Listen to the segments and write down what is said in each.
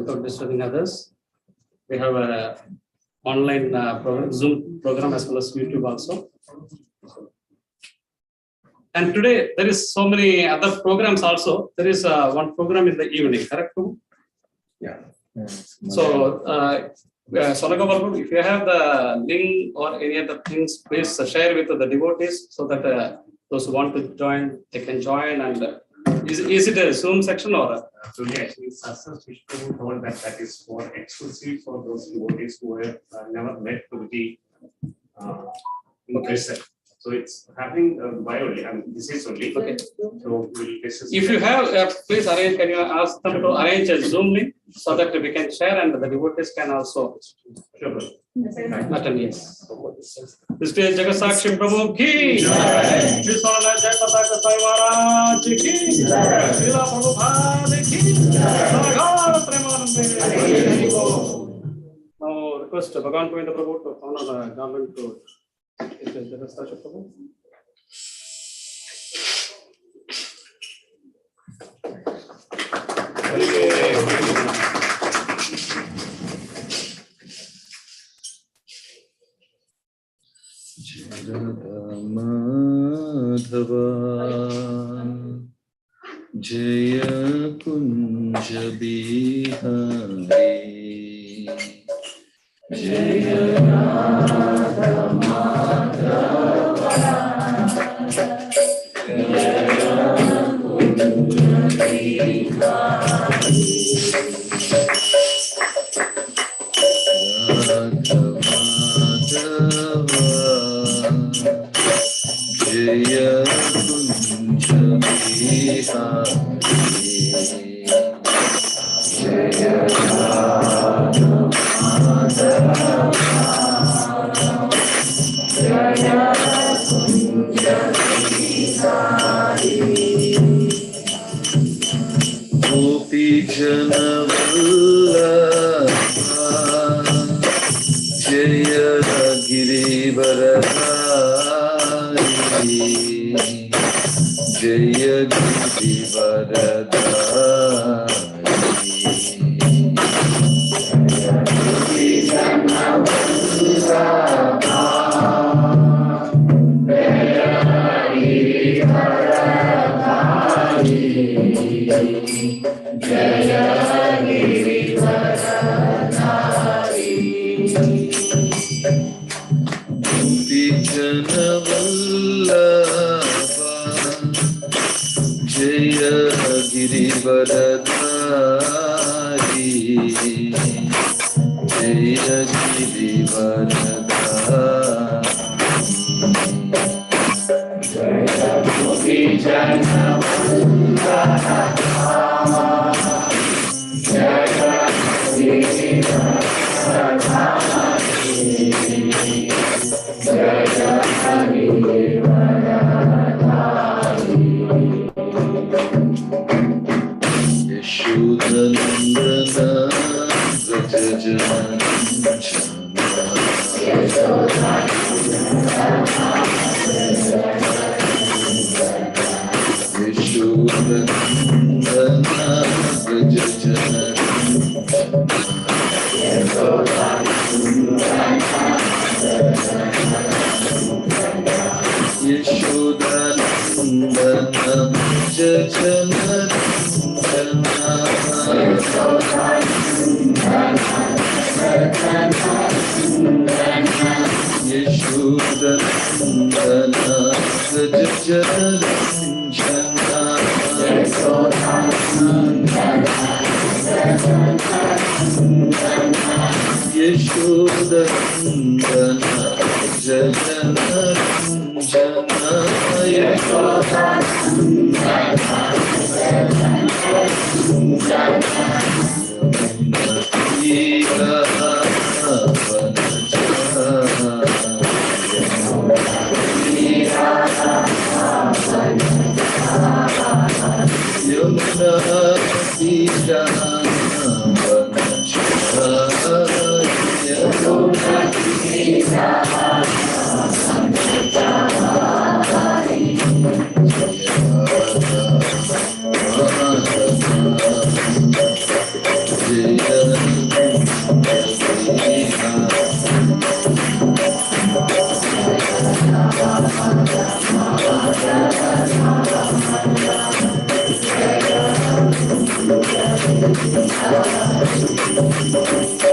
without disturbing others. We have a online program, Zoom program as well as YouTube also. And today there is so many other programs also. There is one program in the evening, correct? Yeah. So, Sanga, if you have the link or any other things, please share with the devotees so that those who want to join, they can join. And is it a Zoom section or? Today, actually, Sakshi told that is for exclusive for those devotees who have never met Prabhu in person. So it's happening by only. I mean, this is only. Okay. So we'll discuss. If you have, please arrange. Can you ask them to arrange a Zoom link so that we can share and the devotees can also attend? Yes. This is Jagat Sakshi Prabhu ki. This all is Jagat Sakshi Maharaj ki. Srila Prabhupada ki. Sagar Premanande. Now request Bhagavan Govinda Prabhu to honor the government to. It is Jagat Sakshi Prabhu. Madhava Jaya Kunja Bihari Jaya Radha Madhava Jaya Kunja Bihari Jaya Kunja Bihari Jaya Radha Madhava Jaya Kunja Bihari Gopi Jana Vallabha Jaya Girivardhari Jaya Girivardhari Jaya Girivardhari Gopi Jana Vallabha Jaya Girivardhari Jaya Girivardhari Jaya Gopi Jana Vallabha Jaya Girivardhari Jaya Girivardhari Yashodanandana Vrajajana Yashodanandana Vrajajana Yashodanandana Vrajajana Yashodanandana Hare Krishna, Krishna Krishna, Hare Hare, Hare Rama, Hare Rama, Rama Rama, Hare Hare, Hare Krishna, Hare Krishna, Krishna Krishna, Hare Hare, Hare Rama, Hare Rama, Rama Hare Krishna, Hare Krishna, Krishna Krishna, Hare Hare, Hare Rama, Hare Rama, Rama Rama, Hare Hare, Hare Krishna, Hare Krishna, Hare Rama, Hare Rama, Hare Krishna, Hare Krishna, Krishna Krishna, Hare Hare, Hare Rama, Hare Rama, Rama Rama, Hare Hare, Hare Krishna, Hare Krishna, Krishna Krishna, Hare Hare, Hare Rama, Hare Rama, Hare Krishna, Hare Krishna, Krishna Hare Hare, Hare Rama, Hare Rama, Rama Hare Hare, Hare Krishna, Hare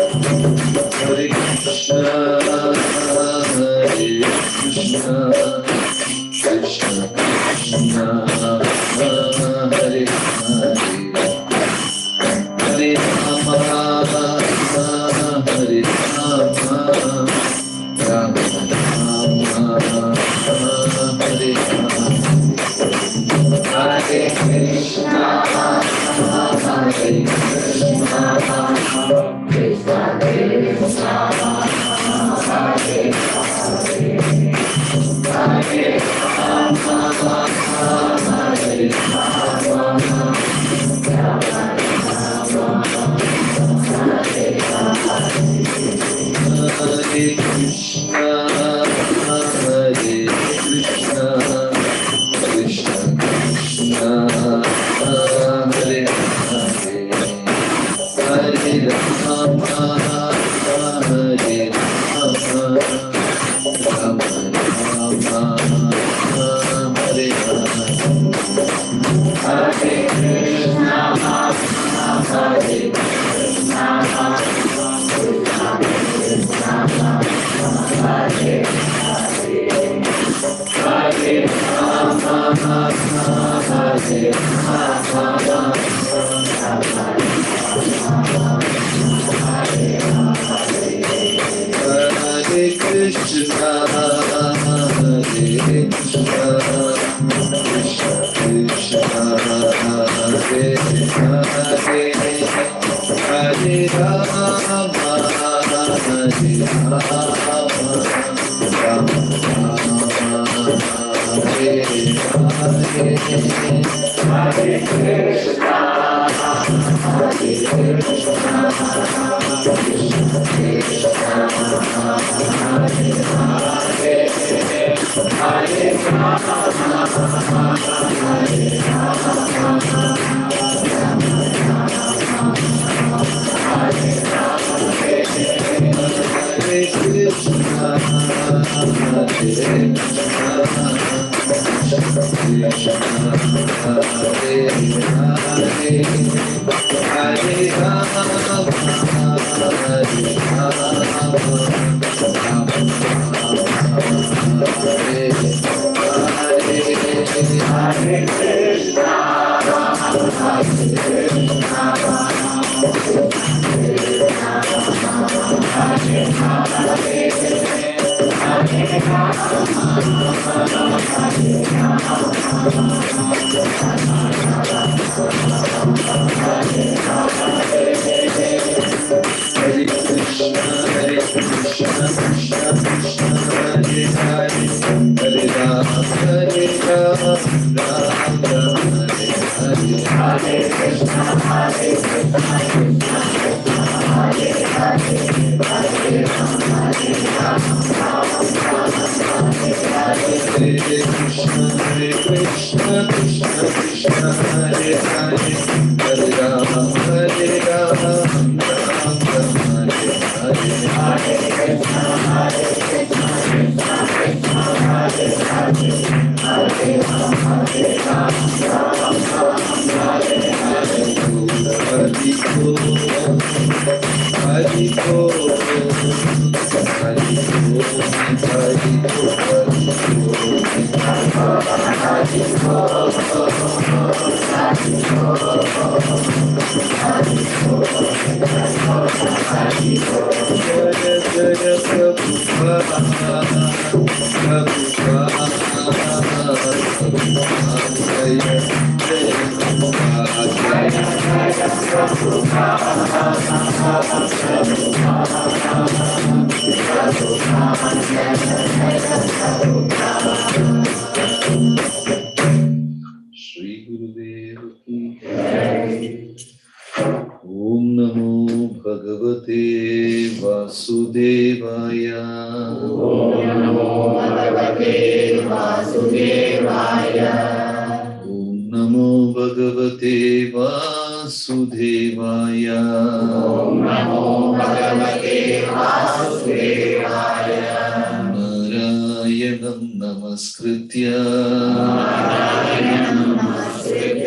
Namaskritya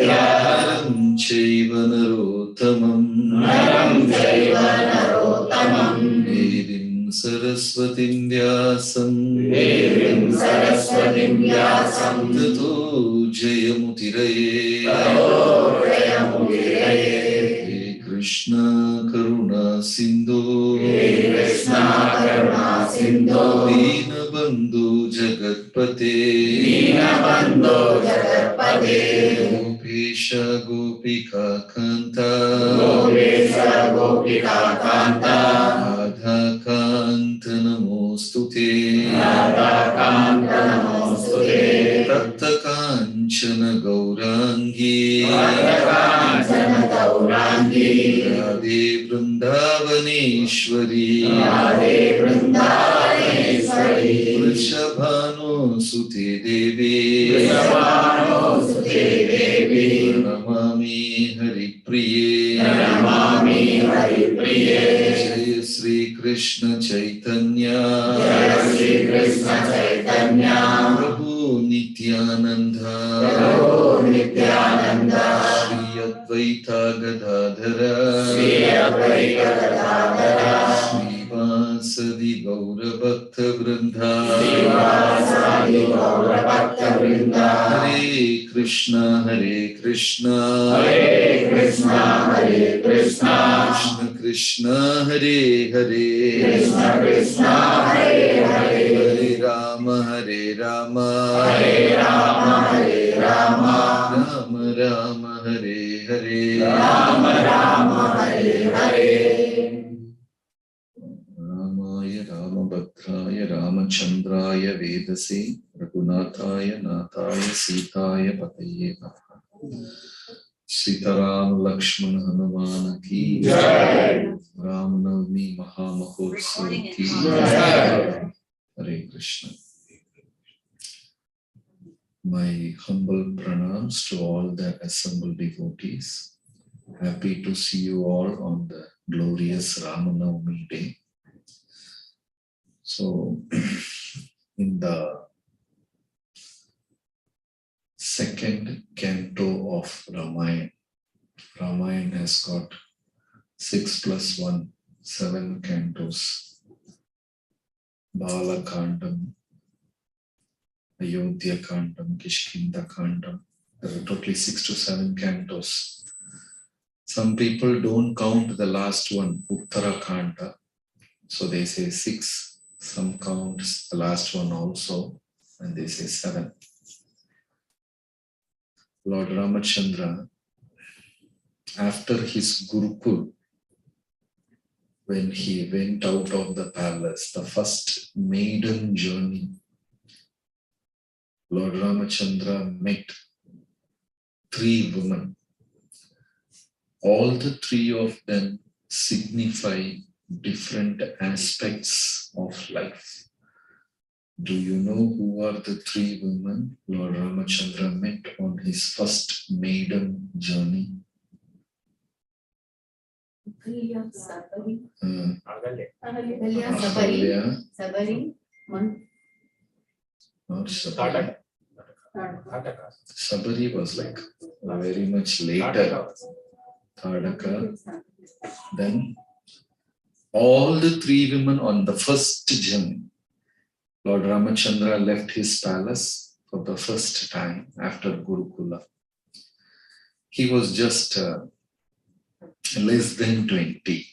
Naram Chaiva Narottamam Saraswatim Vyasam Devim Saraswatim Vyasam Tato Jayamutiraye Tato Jayamutiraye He Krishna Karuna Sindhu He Krishna Karuna Sindhu Dinabandhu Jagatpate Dinabandhu Jagatpate Gopesha Gopika Kanta Gopesha Gopika Kanta Radha Kanta Namostute Radha Kanta Namostute Tapta Kanchana Gaurangi Radha Kanchana Gaurangi Radhe Vrindavaneshwari Radhe Vrindavaneshwari Vrishabhano Sute Devi Vrishabhano Sute Devi Pranamami Hari Priye Pranamami Hari Priye Jaya Sri Krishna Chaitanya Jaya Shri Krishna Chaitanya Prabhu Nityananda Prabhu Nityananda Shri Advaita Gadadhara Shri Advaita Gadadhara Srivasadi Gaura Bhakta Vrinda Srivasadi Gaura Bhakta Vrinda Hare Krishna Hare Krishna Hare Krishna Hare Krishna Krishna Krishna Hare Hare Krishna Krishna Hare Hare Hare Rama Hare Rama Hare Rama Hare Rama Rama Rama Hare Hare Rama Rama Hare Hare Ramaya Ramabhadraya Ramachandraya Vedase Raghunathaya Nathaya Sitaya Pataye Namaha Sitaram Lakshmana Hanumana Ki Jai. Ram Navami Mahamahotsav Ki Jai. Hare Krishna. My humble pranams to all the assembled devotees. Happy to see you all on the glorious Rama Navami day. So, in the second canto of Ramayana has got 6 + 1, 7 cantos. Bala Kandam, Ayodhya Kandam, Kishkinda Kandam. There are totally 6 to 7 cantos. Some people don't count the last one, Uttara Kanda. So they say 6. Some count the last one also, and they say 7. Lord Ramachandra, after his Gurukul, when he went out of the palace, the first maiden journey, Lord Ramachandra met 3 women. All the 3 of them signify different aspects of life. Do you know who are the 3 women Lord Ramachandra met on his first maiden journey? Ahalya, not Sabari. Sabari was like very much later. Tadaka. Then all the 3 women on the first journey. Lord Ramachandra left his palace for the first time after Gurukula. He was just less than 20,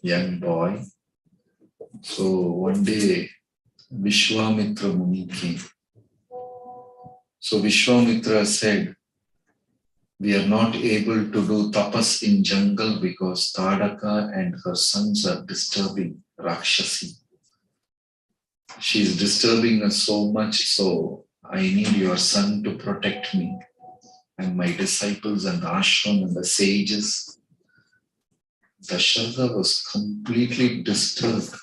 young boy. So one day Vishwamitra Muni came. So Vishwamitra said, we are not able to do tapas in jungle because Tadaka and her sons are disturbing Rakshasi. She is disturbing us so much, so I need your son to protect me and my disciples and the ashram and the sages. Dasharatha was completely disturbed.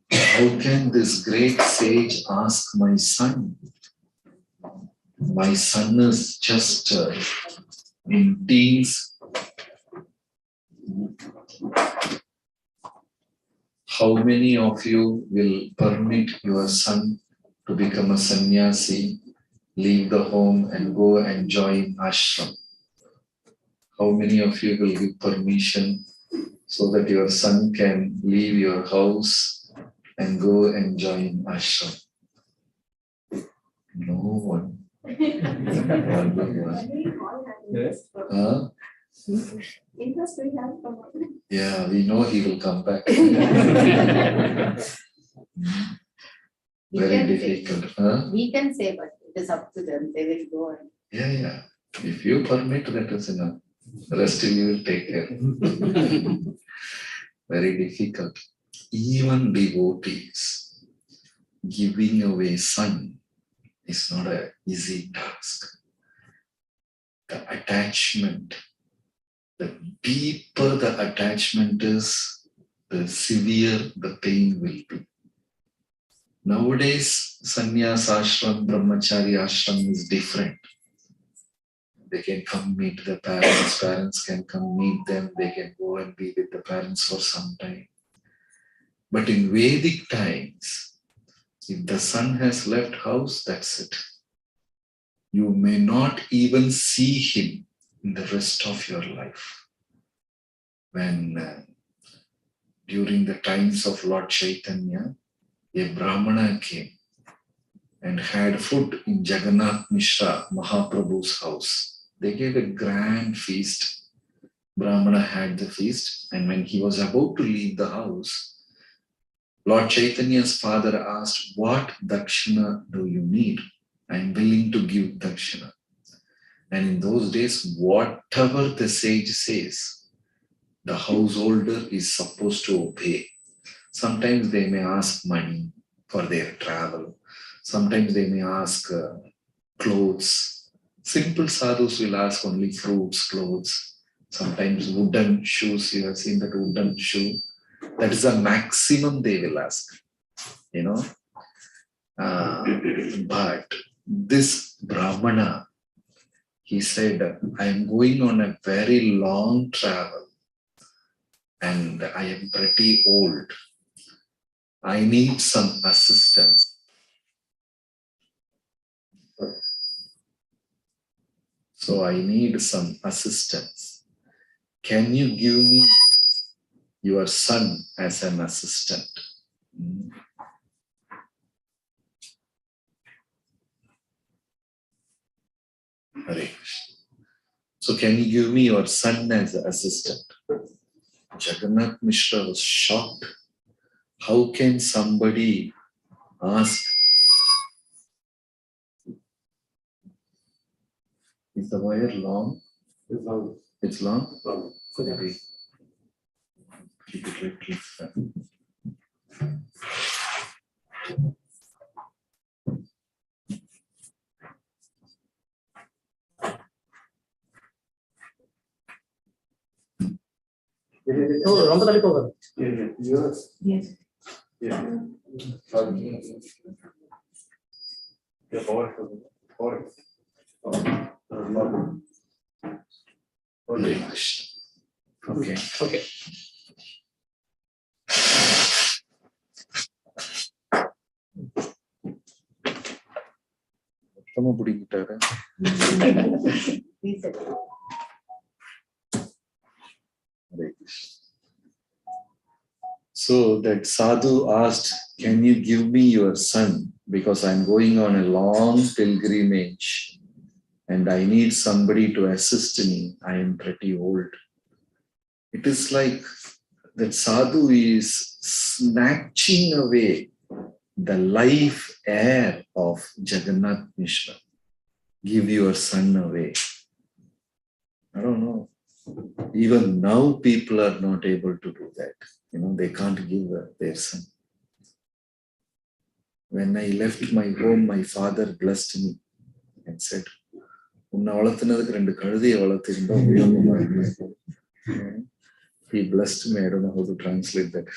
How can this great sage ask my son? My son is just in teens. How many of you will permit your son to become a sannyasi, leave the home and go and join ashram? How many of you will give permission so that your son can leave your house and go and join ashram. No one. One by one. Huh? Interest we have from Yeah, we know he will come back. Very difficult. Huh? we can say, but it is up to them. They will go and Yeah. If you permit, that is enough. The rest you will take care. Very difficult. Even devotees giving away son is not an easy task. The attachment, the deeper the attachment is, the severe the pain will be. Nowadays, sannyas ashram, brahmachari ashram is different. They can come meet the parents, parents can come meet them, they can go and be with the parents for some time. But in Vedic times, if the son has left house, that's it. You may not even see him in the rest of your life. When during the times of Lord Chaitanya, a Brahmana came and had food in Jagannath Mishra, Mahaprabhu's house. They gave a grand feast. Brahmana had the feast, and when he was about to leave the house, Lord Chaitanya's father asked, "What dakshina do you need? I am willing to give dakshina." And in those days, whatever the sage says, the householder is supposed to obey. Sometimes they may ask money for their travel. Sometimes they may ask clothes. Simple sadhus will ask only fruits, clothes. Sometimes wooden shoes. You have seen that wooden shoe. That is the maximum they will ask. But this Brahmana, he said, "I am going on a very long travel and I am pretty old. I need some assistance. So I need some assistance. Can you give me your son as an assistant?" Hare Krishna. So can you give me your son as an assistant? Jagannath Mishra was shocked. How can somebody ask? Is the wire long? It's long. It's long? Long. Okay. Keep it right close. Yes. yes. Yeah. Hare Krishna. Okay. Okay. மொத்தமா பிடிக்கிட்டாரு. Please. Hare Krishna. So that sadhu asked, "Can you give me your son? Because I'm going on a long pilgrimage and I need somebody to assist me. I am pretty old." It is like that sadhu is snatching away the life air of Jagannath Mishra. Give your son away. I don't know. Even now people are not able to do that. They can't give their son. When I left my home, my father blessed me and said, "Unna valathunadukku rendu kaludhiya valathirundha ubhayogama irukku." He blessed me. I don't know how to translate that.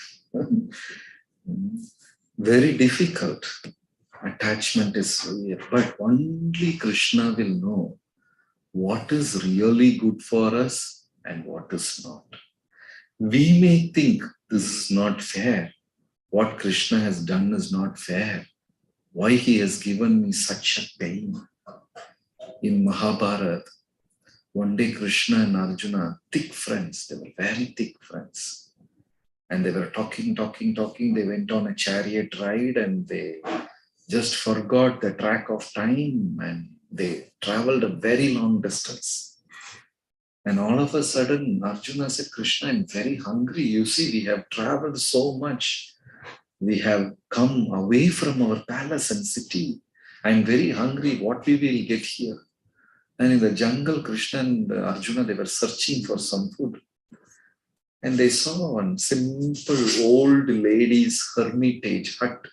Very difficult. Attachment is severe, but only Krishna will know what is really good for us and what is not. We may think this is not fair. What Krishna has done is not fair. Why he has given me such a pain? In Mahabharata, one day Krishna and Arjuna, thick friends, they were very thick friends. And they were talking. They went on a chariot ride and they just forgot the track of time and they traveled a very long distance. And all of a sudden, Arjuna said, Krishna, I'm very hungry. You see, we have traveled so much. We have come away from our palace and city. I'm very hungry. What we will get here? And in the jungle, Krishna and Arjuna, they were searching for some food. And they saw one simple old lady's hermitage hut.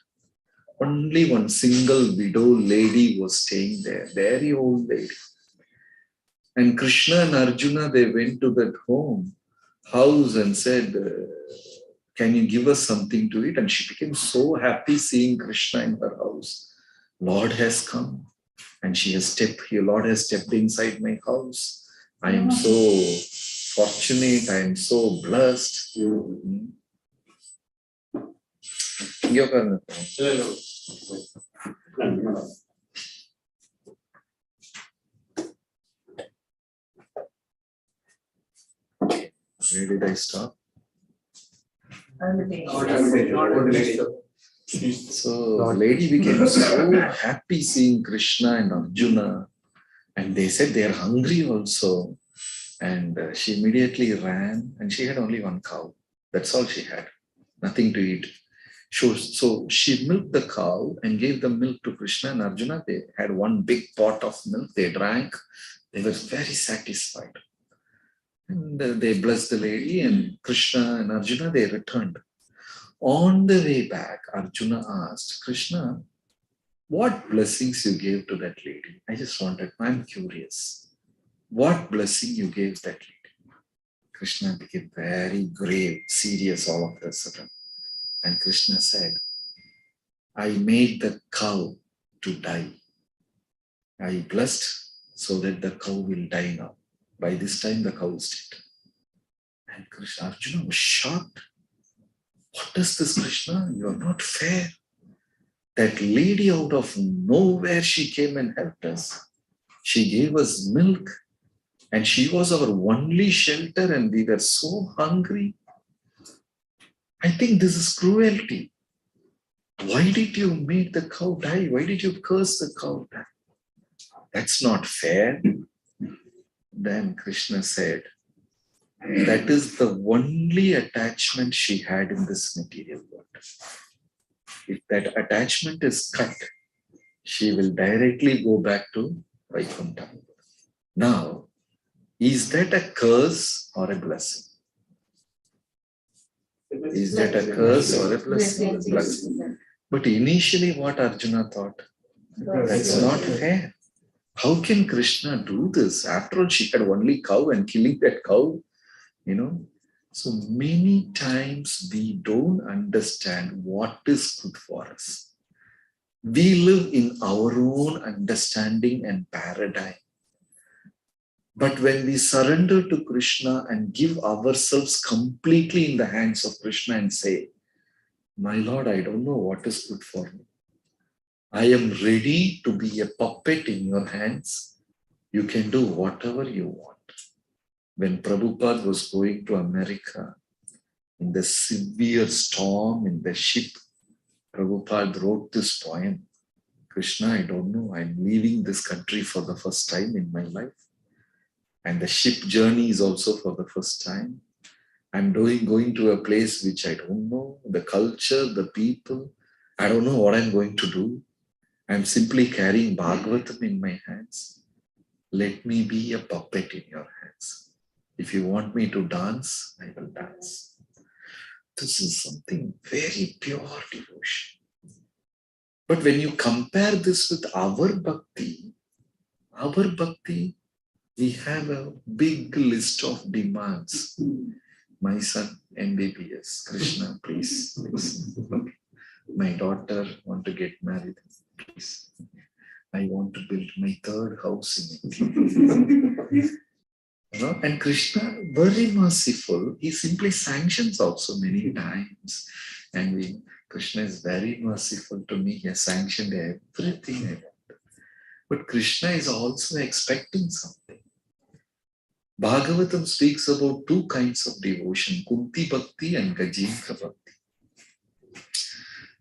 Only one single widow lady was staying there, very old lady. And Krishna and Arjuna, they went to that house and said, can you give us something to eat? And she became so happy seeing Krishna in her house. Lord has come and Lord has stepped inside my house. I am so fortunate. I am so blessed. Where did I stop? So the lady became so happy seeing Krishna and Arjuna, and they said they are hungry also. And she immediately ran, and she had only one cow. That's all she had, nothing to eat. So she milked the cow and gave the milk to Krishna and Arjuna. They had one big pot of milk. They drank. They were very satisfied. And they blessed the lady, and Krishna and Arjuna, they returned. On the way back, Arjuna asked, Krishna, what blessings you gave to that lady? I'm curious. What blessing you gave that lady? Krishna became very grave, serious all of a sudden. And Krishna said, I made the cow to die. I blessed so that the cow will die now. By this time, the cow is dead. And Arjuna was shocked. What is this, Krishna? You are not fair. That lady out of nowhere, she came and helped us. She gave us milk and she was our only shelter and we were so hungry. I think this is cruelty. Why did you make the cow die? Why did you curse the cow die? That's not fair. Then Krishna said, that is the only attachment she had in this material world. If that attachment is cut, she will directly go back to Vaikuntha. Now, is that a curse or a blessing? Is that a curse or a blessing? Blessing. But initially what Arjuna thought? That's not fair. How can Krishna do this? After all, she had only cow and killing that cow, So many times we don't understand what is good for us. We live in our own understanding and paradigm. But when we surrender to Krishna and give ourselves completely in the hands of Krishna and say, my Lord, I don't know what is good for me. I am ready to be a puppet in your hands. You can do whatever you want. When Prabhupada was going to America, in the severe storm in the ship, Prabhupada wrote this poem, Krishna, I don't know, I'm leaving this country for the first time in my life. And the ship journey is also for the first time. I'm going to a place which I don't know, the culture, the people. I don't know what I'm going to do. I'm simply carrying Bhagavatam in my hands. Let me be a puppet in your hands. If you want me to dance, I will dance. This is something very pure devotion. But when you compare this with our bhakti, we have a big list of demands. My son, MBBS, Krishna, please. Okay. My daughter want to get married, please. I want to build my third house in India. And Krishna, very merciful, he simply sanctions also many times. And Krishna is very merciful to me. He has sanctioned everything I want. But Krishna is also expecting something. Bhagavatam speaks about two kinds of devotion, Kunti Bhakti and Gajendra Bhakti.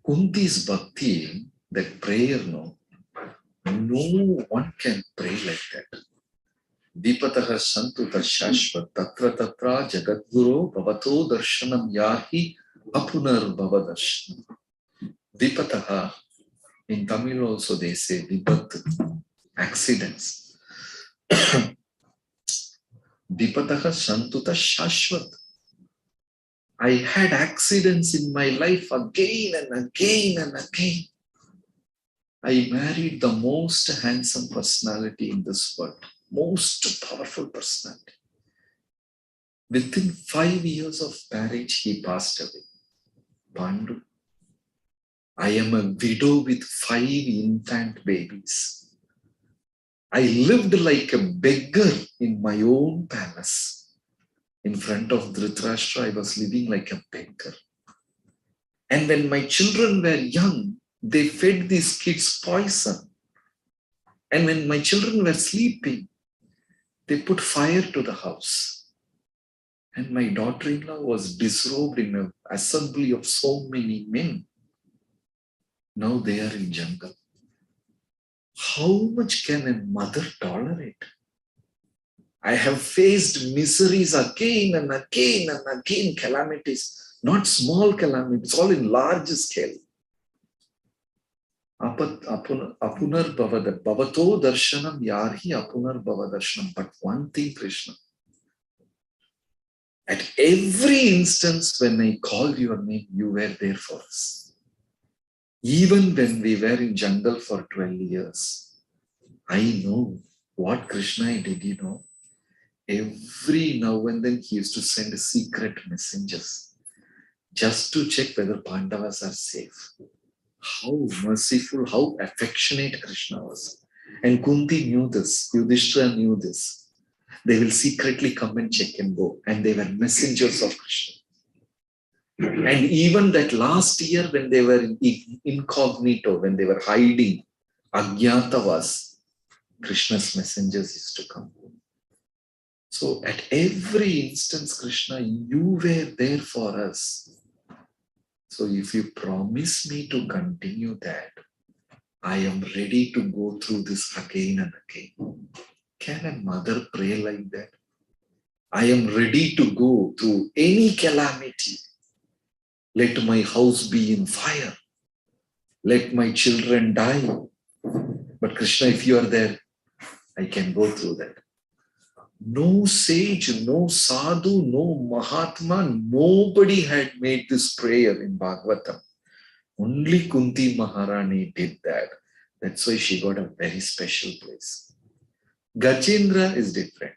Kunti's Bhakti, that prayer, no one can pray like that. Vipataha santu tashashvat tatra tatra jagadguru bhavato darshanam yahi apunar bhavadarshanam. Vipataha, in Tamil also they say vipat, accidents. Vipataha santu tashashvat. I had accidents in my life again and again and again. I married the most handsome personality in this world, most powerful personality. Within 5 years of marriage, he passed away. Pandu. I am a widow with 5 infant babies. I lived like a beggar in my own palace. In front of Dhritarashtra, I was living like a beggar. And when my children were young, they fed these kids poison. And when my children were sleeping, they put fire to the house. And my daughter-in-law was disrobed in an assembly of so many men. Now they are in jungle. How much can a mother tolerate? I have faced miseries again and again and again, calamities, not small calamities, all in large scale. Apunar bhavato darshanam yarhi apunar bhavadarshanam. But one thing, Krishna, at every instance when I called your name, you were there for us. Even when we were in jungle for 12 years, I know what Krishna did, you know. Every now and then he used to send secret messengers just to check whether Pandavas are safe. How merciful, how affectionate Krishna was. And Kunti knew this, Yudhishthira knew this. They will secretly come and check and go. And they were messengers of Krishna. And even that last year when they were incognito, when they were hiding, Ajnatavas, Krishna's messengers used to come. So at every instance, Krishna, you were there for us. So if you promise me to continue that, I am ready to go through this again and again. Can a mother pray like that? I am ready to go through any calamity. Let my house be in fire. Let my children die. But Krishna, if you are there, I can go through that. No sage, no sadhu, no Mahatma, nobody had made this prayer in Bhagavatam. Only Kunti Maharani did that. That's why she got a very special place. Gajendra is different.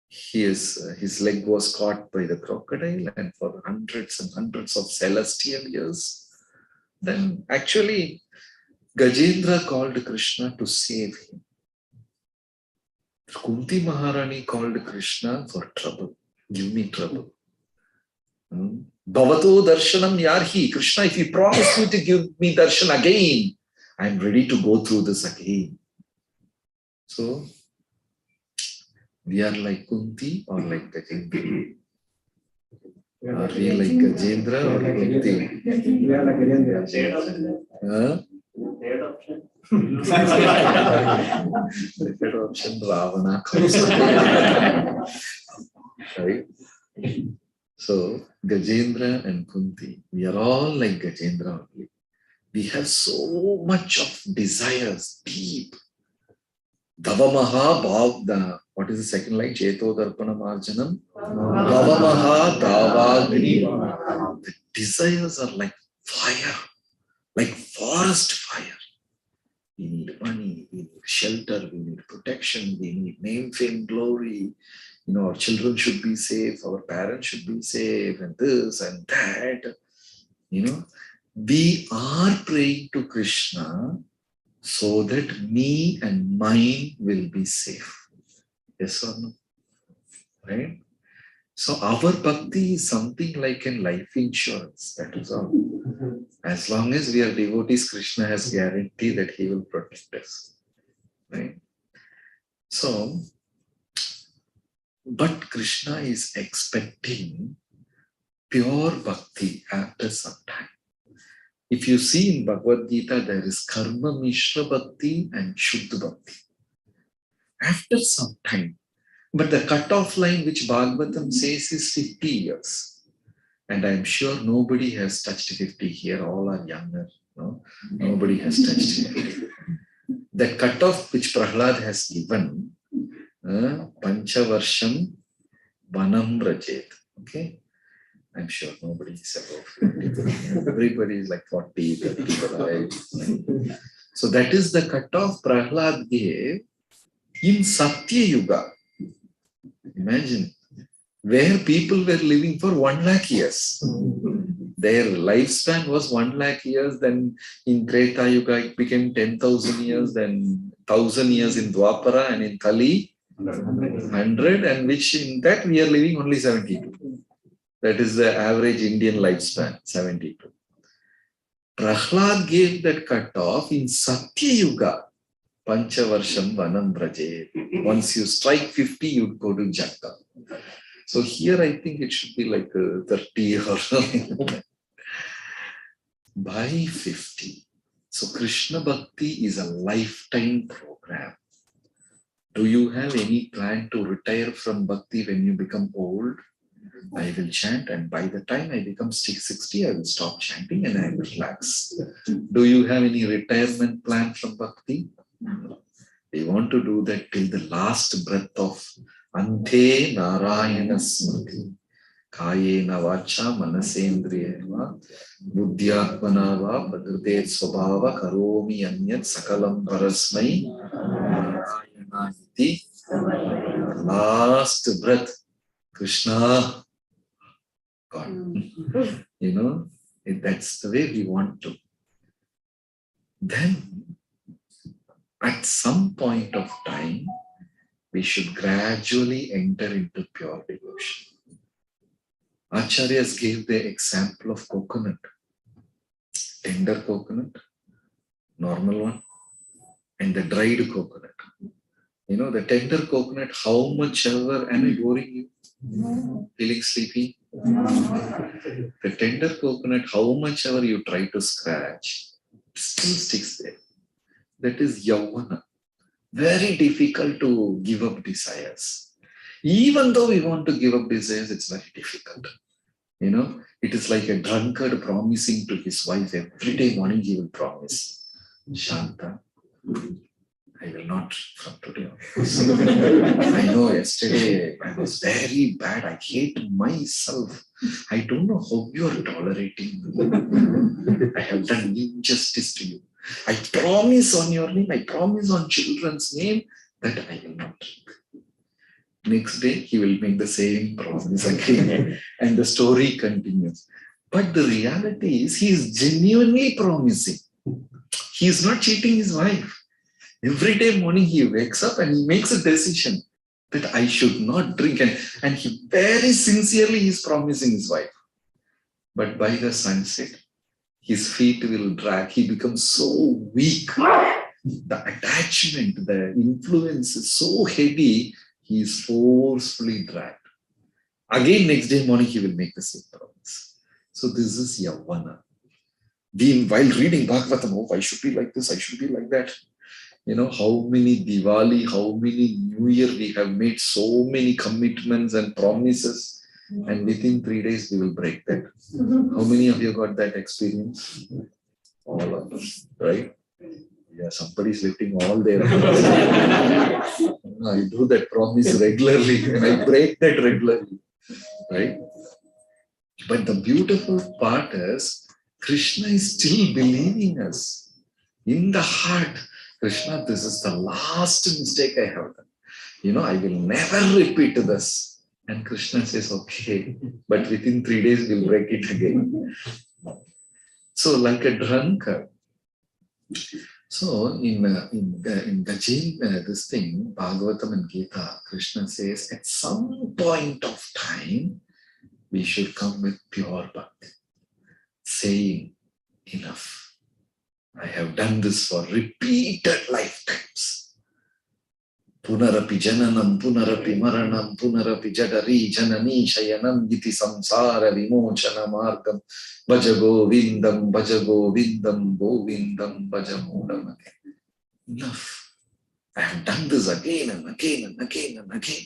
His leg was caught by the crocodile, and for hundreds and hundreds of celestial years, then actually Gajendra called Krishna to save him. Kunti Maharani called Krishna for trouble. Give me trouble. Bhavato darshanam yarhi. Krishna, if you promise me to give me darshan again, I'm ready to go through this again. So, we are like Kunti or like Gajendra? Are we like Gajendra or Kunti? We are like Gajendra. Huh? Third option. The third option, Ravana comes. Right? So, Gajendra and Kunti, we are all like Gajendra only. We have so much of desires, deep. Davamaha bhav, what is the second line? Cheto darpana marjanam. Davamaha davagni. The desires are like fire, like forest fire. We need money, we need shelter, we need protection, we need name, fame, glory. You know, our children should be safe, our parents should be safe, and this and that. You know, we are praying to Krishna so that me and mine will be safe. Yes or no? Right? So our bhakti is something like a life insurance. That is all. As long as we are devotees, Krishna has guarantee that he will protect us. Right? So, But Krishna is expecting pure bhakti after some time. If you see in Bhagavad Gita, there is karma mishra bhakti and shuddha bhakti. After some time, but the cutoff line which Bhagavatam says is 50 years. And I'm sure nobody has touched 50 here, all are younger. No? Nobody has touched 50. The cutoff which Prahlad has given, Panchavarsham Vanam Rajet. Okay? I'm sure nobody is above 50. Everybody is like 40, 35. So that is the cutoff Prahlad gave in Satya Yuga. Imagine, where people were living for 1 lakh years. Their lifespan was 1 lakh years, then in Treta Yuga it became 10,000 years, then 1,000 years in Dwapara, and in Kali 100, and which in that we are living only 72. That is the average Indian lifespan, 72. Prahlad gave that cutoff in Satya Yuga. Panchavarsham Vanam Braje. Once you strike 50, you go to Jagat. So here I think it should be like 30 or something. By 50. So Krishna Bhakti is a lifetime program. Do you have any plan to retire from Bhakti when you become old? I will chant, and by the time I become 60, I will stop chanting and I will relax. Do you have any retirement plan from Bhakti? We want to do that till the last breath of Ante Narayana Smriti. Kayena Vacha Manasendriyeva Buddhyatmana va Prakrite Swabhava Karomi Anyat Sakalam Parasmai Narayana Iti. Last breath, Krishna, God. You know, that's the way we want to. Then, at some point of time, we should gradually enter into pure devotion. Acharyas gave the example of coconut. Tender coconut, normal one, and the dried coconut. You know, the tender coconut, how much ever, am I boring you? No. Feeling sleepy? No. The tender coconut, how much ever you try to scratch, still sticks there. That is yavana. Very difficult to give up desires. Even though we want to give up desires, it's very difficult. You know, it is like a drunkard promising to his wife every day morning he will promise, Shanta, I will not from today on. I know yesterday I was very bad. I hate myself. I don't know how you are tolerating me. I have done injustice to you. I promise on your name, I promise on children's name that I will not drink. Next day, he will make the same promise again, and the story continues. But the reality is, he is genuinely promising. He is not cheating his wife. Every day morning, he wakes up and he makes a decision that I should not drink. And he very sincerely is promising his wife. But by the sunset, his feet will drag. He becomes so weak. The attachment, the influence is so heavy, he is forcefully dragged. Again, next day morning, he will make the same promise. So this is yavana. While reading Bhagavatam, oh, I should be like this, I should be like that. You know, how many Diwali, how many New Year we have made so many commitments and promises, and within 3 days we will break that. How many of you got that experience? All of us, right? Yeah, somebody's lifting all their hands. I do that promise regularly and I break that regularly, right? But the beautiful part is Krishna is still believing us. In the heart, Krishna, this is the last mistake I have done. You know, I will never repeat this. And Krishna says, okay, but within 3 days we'll break it again. So like a drunkard. So in the Jain, this thing, Bhagavatam and Gita, Krishna says, at some point of time, we should come with pure bhakti, saying, enough. I have done this for repeated lifetimes. Punarapi jananam, punarapi maranam, punarapi jadari janani shayanam iti samsara vimochana margam bhaja govindam, govindam bhajamudam. Enough. I have done this again and again and again and again.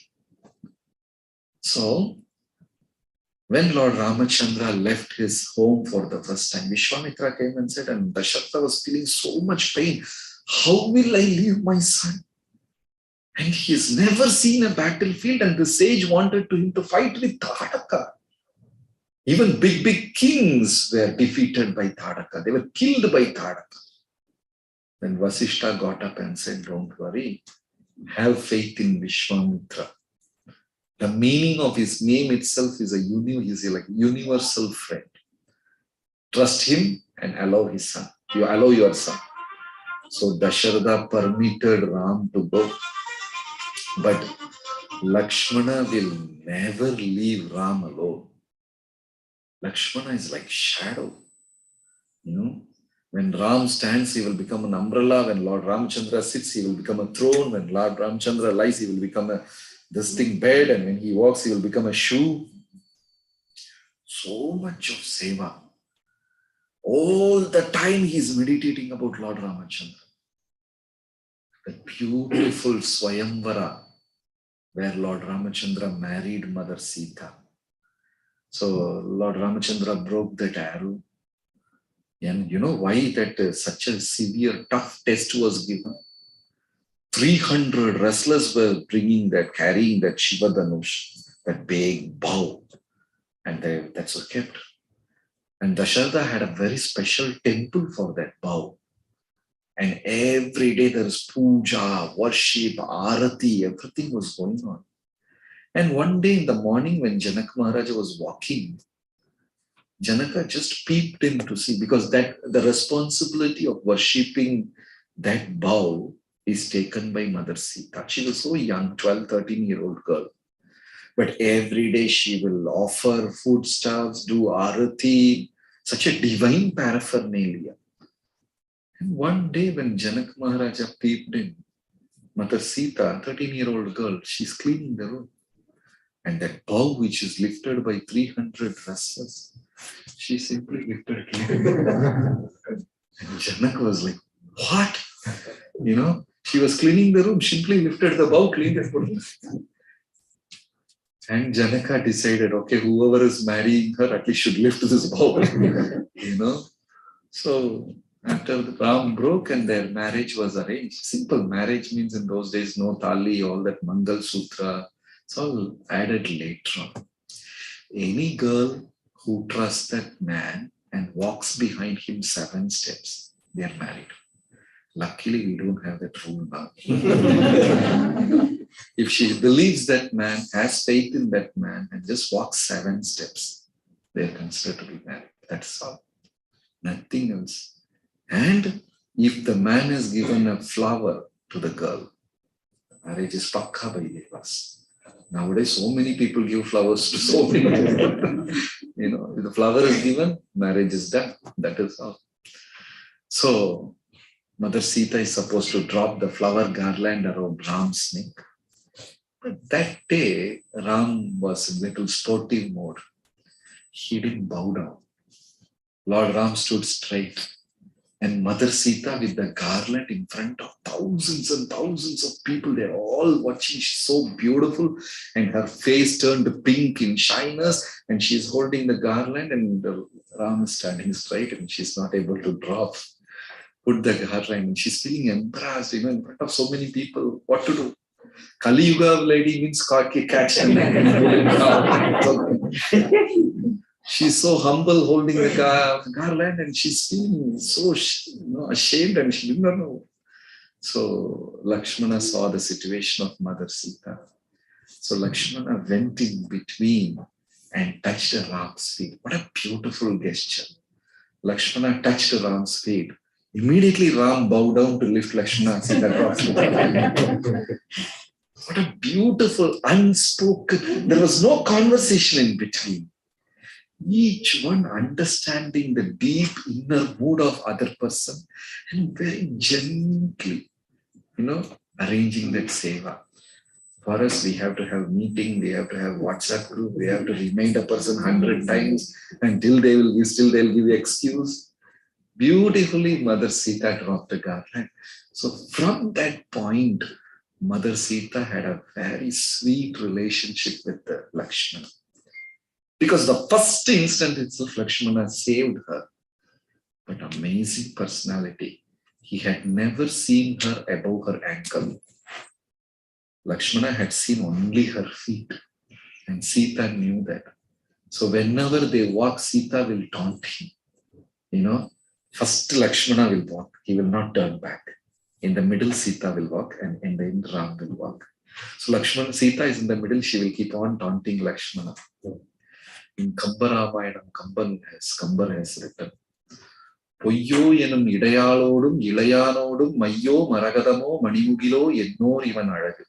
So, when Lord Ramachandra left his home for the first time, Vishwamitra came and said, and Dasharatha was feeling so much pain. How will I leave my son? And he has never seen a battlefield, and the sage wanted him to fight with Tadaka. Even big kings were defeated by Tadaka. They were killed by Tadaka. Then Vasishta got up and said, don't worry, have faith in Vishwamitra. The meaning of his name itself is he's like universal friend. Trust him and allow his son. You allow your son. So Dasharatha permitted Ram to go. But Lakshmana will never leave Ram alone. Lakshmana is like shadow. When Ram stands, he will become an umbrella. When Lord Ramachandra sits, he will become a throne. When Lord Ramachandra lies, he will become this thing bed. And when he walks, he will become a shoe. So much of seva. All the time he is meditating about Lord Ramachandra. The beautiful Swayamvara, where Lord Ramachandra married Mother Sita. So Lord Ramachandra broke that arrow. And you know why that such a severe, tough test was given? 300 wrestlers were carrying that Shiva Dhanush, that big bow. And that's what kept. And Dasharatha had a very special temple for that bow. And every day there was puja, worship, arati, everything was going on. And one day in the morning when Janak Maharaja was walking, Janaka just peeped in to see, because the responsibility of worshipping that bow is taken by Mother Sita. She was so young, 12, 13-year-old girl. But every day she will offer foodstuffs, do arati, such a divine paraphernalia. And one day when Janak Maharaja peeped in, Mother Sita, 13-year-old girl, she's cleaning the room. And that bow which is lifted by 300 wrestlers, she simply lifted it. And Janak was like, what? She was cleaning the room, simply lifted the bow, cleaned it. And Janaka decided, okay, whoever is marrying her at least should lift this bow. So after the Ram broke and their marriage was arranged, simple marriage means in those days, no tali, all that Mangal Sutra, it's all added later on. Any girl who trusts that man and walks behind him 7 steps, they are married. Luckily, we don't have that rule now. If she believes that man, has faith in that man, and just walks 7 steps, they are considered to be married. That's all. Nothing else. And if the man has given a flower to the girl, marriage is pakka by devas. Nowadays, so many people give flowers to so many people. If the flower is given, marriage is done. That is all. So, Mother Sita is supposed to drop the flower garland around Ram's neck. But that day, Ram was in little sportive mode. He didn't bow down. Lord Ram stood straight. And Mother Sita with the garland in front of thousands and thousands of people, they're all watching. She's so beautiful. And her face turned pink in shyness. And she's holding the garland and Ram is standing straight and she's not able to put the garland. And she's feeling embarrassed, in front of so many people. What to do? Kali Yuga lady means catch and she's so humble holding the garland and she's feeling so ashamed and she did not know. So Lakshmana saw the situation of Mother Sita. So Lakshmana went in between and touched Ram's feet. What a beautiful gesture. Lakshmana touched Ram's feet. Immediately Ram bowed down to lift Lakshmana. What a beautiful, unspoken, there was no conversation in between. Each one understanding the deep inner mood of other person and very gently, arranging that seva. For us, we have to have meeting, we have to have WhatsApp group, we have to remind a person 100 times until they'll give you excuse. Beautifully, Mother Sita dropped the garland. So from that point, Mother Sita had a very sweet relationship with Lakshmana. Because the first instant itself, Lakshmana saved her. But amazing personality. He had never seen her above her ankle. Lakshmana had seen only her feet. And Sita knew that. So whenever they walk, Sita will taunt him. First Lakshmana will walk. He will not turn back. In the middle, Sita will walk, and in the end, Ram will walk. So Sita is in the middle. She will keep on taunting Lakshmana. In Ramayana, Kambar has written, Poyyo enum idayalodum ilayanodum mayyo maragadamo manimugilo yennor ivan alagu.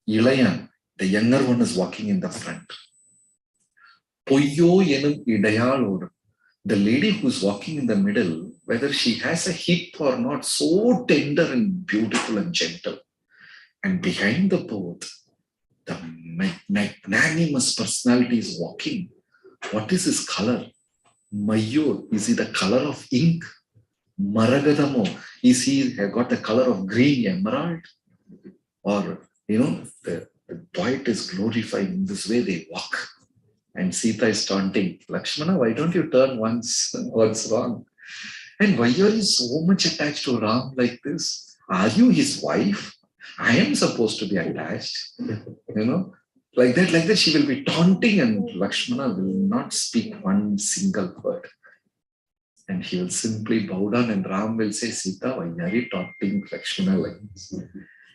Ilayan, the younger one, is walking in the front. Poyyo enum idayalodum. The lady who's walking in the middle, whether she has a hip or not, so tender and beautiful and gentle. And behind the both, the magnanimous personality is walking. What is his color? Mayur, is he the color of ink? Maragadamo, is he got the color of green emerald? Or, the poet is glorifying in this way they walk. And Sita is taunting, Lakshmana, why don't you turn once? What's wrong? And why are you so much attached to Ram like this? Are you his wife? I am supposed to be attached. Like that she will be taunting, and Lakshmana will not speak one single word. And he will simply bow down, and Ram will say, Sita, why are you taunting Lakshmana like this?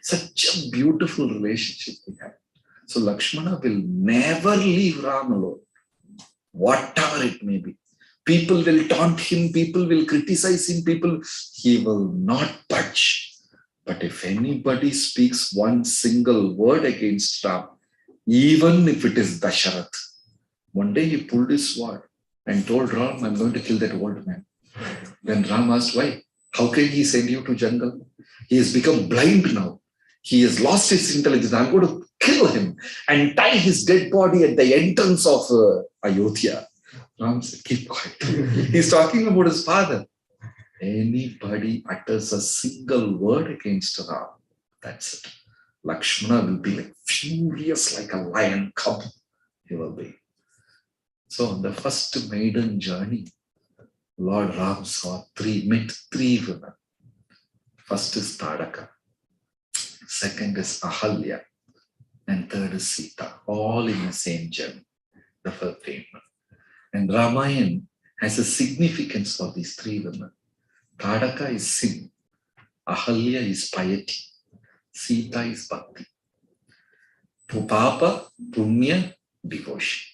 Such a beautiful relationship we have. So Lakshmana will never leave Ram alone, whatever it may be. People will taunt him, people will criticize him, he will not budge. But if anybody speaks one single word against Ram, even if it is Dasharath, one day he pulled his sword and told Ram, I'm going to kill that old man. Then Ram asked, why? How can he send you to jungle? He has become blind now. He has lost his intelligence. I'm going to kill him and tie his dead body at the entrance of Ayodhya. Ram said, keep quiet. He's talking about his father. Anybody utters a single word against Ram, that's it. Lakshmana will be like furious like a lion cub. He will be. So on the first maiden journey, Lord Ram met three women. First is Tadaka. Second is Ahalya. And third is Sita. All in the same journey. The first women. And Ramayana has a significance for these three women. Tadaka is sin. Ahalya is piety. Sita is bhakti. Papa, punya, devotion.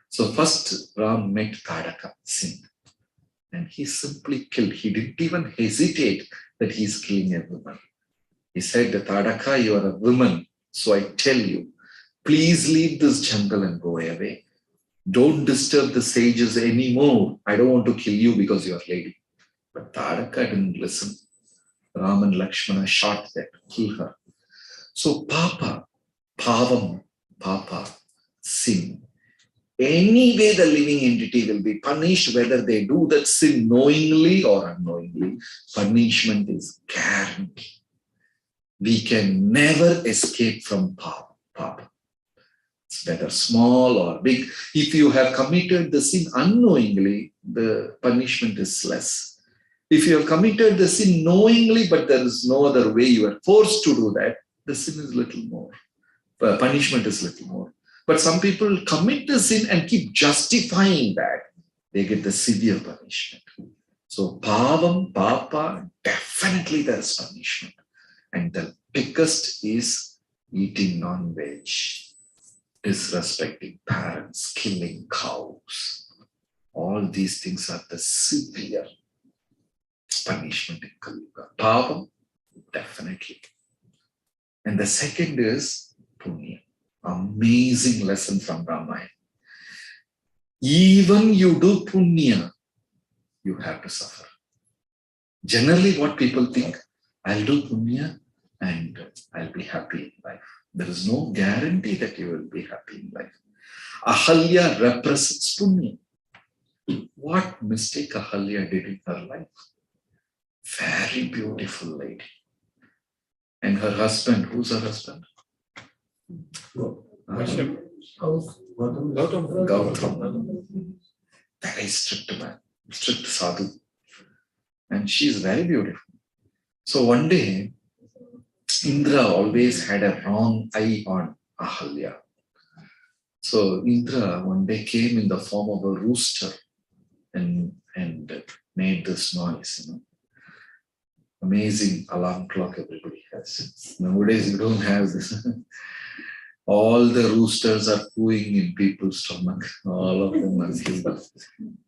So first Ram met Tadaka, sin. And he simply killed. He didn't even hesitate that he's killing a woman. He said, Tadaka, you are a woman. So I tell you, please leave this jungle and go away. Don't disturb the sages anymore. I don't want to kill you because you're a lady. But Tadaka didn't listen. Ram and Lakshmana shot that, killed her. So Papa, Pavam, Papa, sin. Anyway, the living entity will be punished, whether they do that sin knowingly or unknowingly. Punishment is guaranteed. We can never escape from Papa. It's whether small or big. If you have committed the sin unknowingly, the punishment is less. If you have committed the sin knowingly, but there is no other way, you are forced to do that, the sin is little more. Punishment is little more. But some people commit the sin and keep justifying that. They get the severe punishment. So Pavam, Papa, definitely there is punishment. And the biggest is eating non-veg, disrespecting parents, killing cows. All these things are the severe punishment in Kali Yuga. Pavam, definitely. And the second is punya. Amazing lesson from Ramayana. Even you do punya, you have to suffer. Generally, what people think, I'll do punya, and I'll be happy in life. There is no guarantee that you will be happy in life. Ahalya represents Punya. What mistake Ahalya did in her life? Very beautiful lady. And her husband, who's her husband? Gautam. Very strict man, strict sadhu. And she's very beautiful. So one day, Indra always had a wrong eye on Ahalya. So Indra one day came in the form of a rooster and made this noise, Amazing alarm clock everybody has. Nowadays you don't have this. All the roosters are cooing in people's stomach. All of them are killed.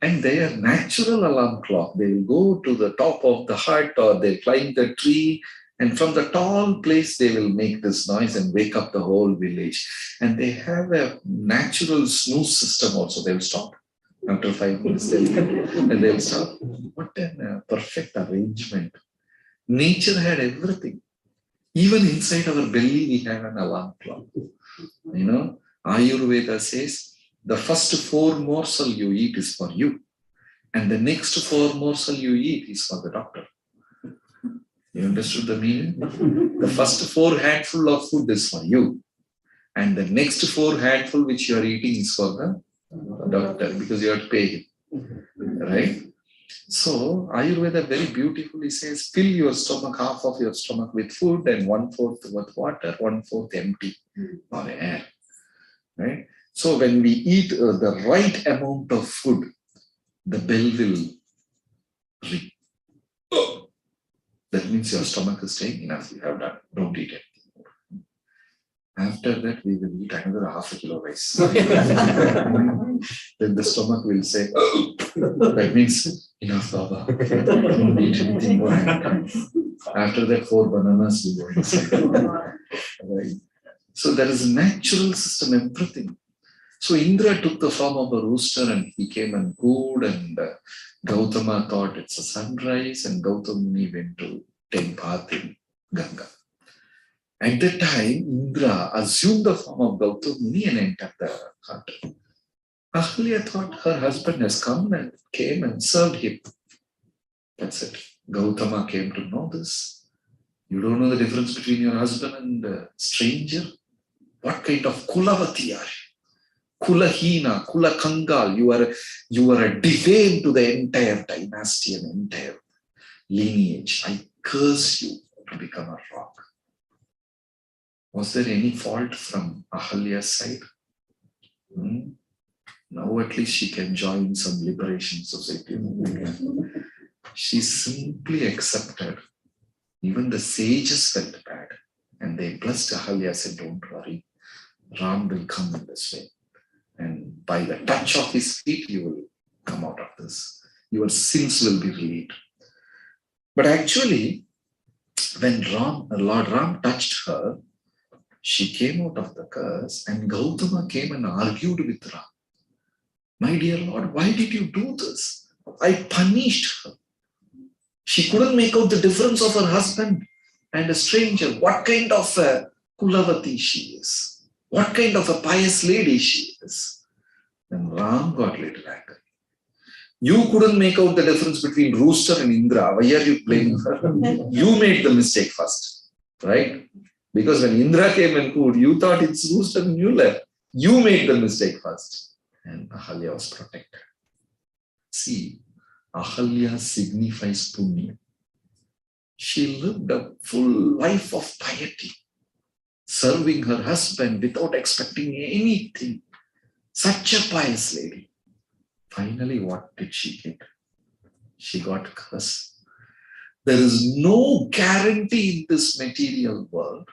And they are natural alarm clock. They will go to the top of the hut or they'll climb the tree, and from the tall place they will make this noise and wake up the whole village. And they have a natural snooze system also. They'll stop. After 5 minutes they'll stop. What a perfect arrangement. Nature had everything. Even inside our belly we have an alarm clock. Ayurveda says the first 4 morsel you eat is for you, and the next 4 morsel you eat is for the doctor. You understood the meaning? The first 4 handful of food is for you, and the next 4 handful which you are eating is for the doctor, because you have to pay him. Right? So Ayurveda very beautifully says, fill your stomach, half of your stomach with food and 1/4 with water, 1/4 empty or air. Right? So when we eat the right amount of food, the bell will ring. That means your stomach is saying enough, you have done, don't eat it. After that, we will eat another half a kilo rice. Then the stomach will say, that means enough, Baba. Don't eat anything more. After that, 4 bananas will go inside. Right? So there is a natural system, everything. So Indra took the form of a rooster and he came and cooed, and Gautama thought it's a sunrise, and Gautama went to take bath in Ganga. At that time, Indra assumed the form of Gautama Muni and entered the hut. Ahalya thought her husband has come and came and served him. That's it. Gautama came to know this. You don't know the difference between your husband and a stranger? What kind of Kulavati are you? Kulahina, Kula Kangal. You are a defame to the entire dynasty and entire lineage. I curse you to become a rock. Was there any fault from Ahalya's side? Now at least she can join some liberation society. She simply accepted. Even the sages felt bad. And they blessed Ahalya, said, don't worry. Ram will come in this way. And by the touch of his feet, you will come out of this. Your sins will be relieved. But actually, when Lord Ram touched her, she came out of the curse, and Gautama came and argued with Ram. My dear Lord, why did you do this? I punished her. She couldn't make out the difference of her husband and a stranger. What kind of a Kulavati she is? What kind of a pious lady she is? Then Ram got little angry. You couldn't make out the difference between rooster and Indra. Why are you blaming her? You made the mistake first, right? Because when Indra came and cooed, you thought it's rooster and you left. You made the mistake first. And Ahalya was protected. See, Ahalya signifies Punya. She lived a full life of piety, serving her husband without expecting anything. Such a pious lady. Finally, what did she get? She got cursed. There is no guarantee in this material world.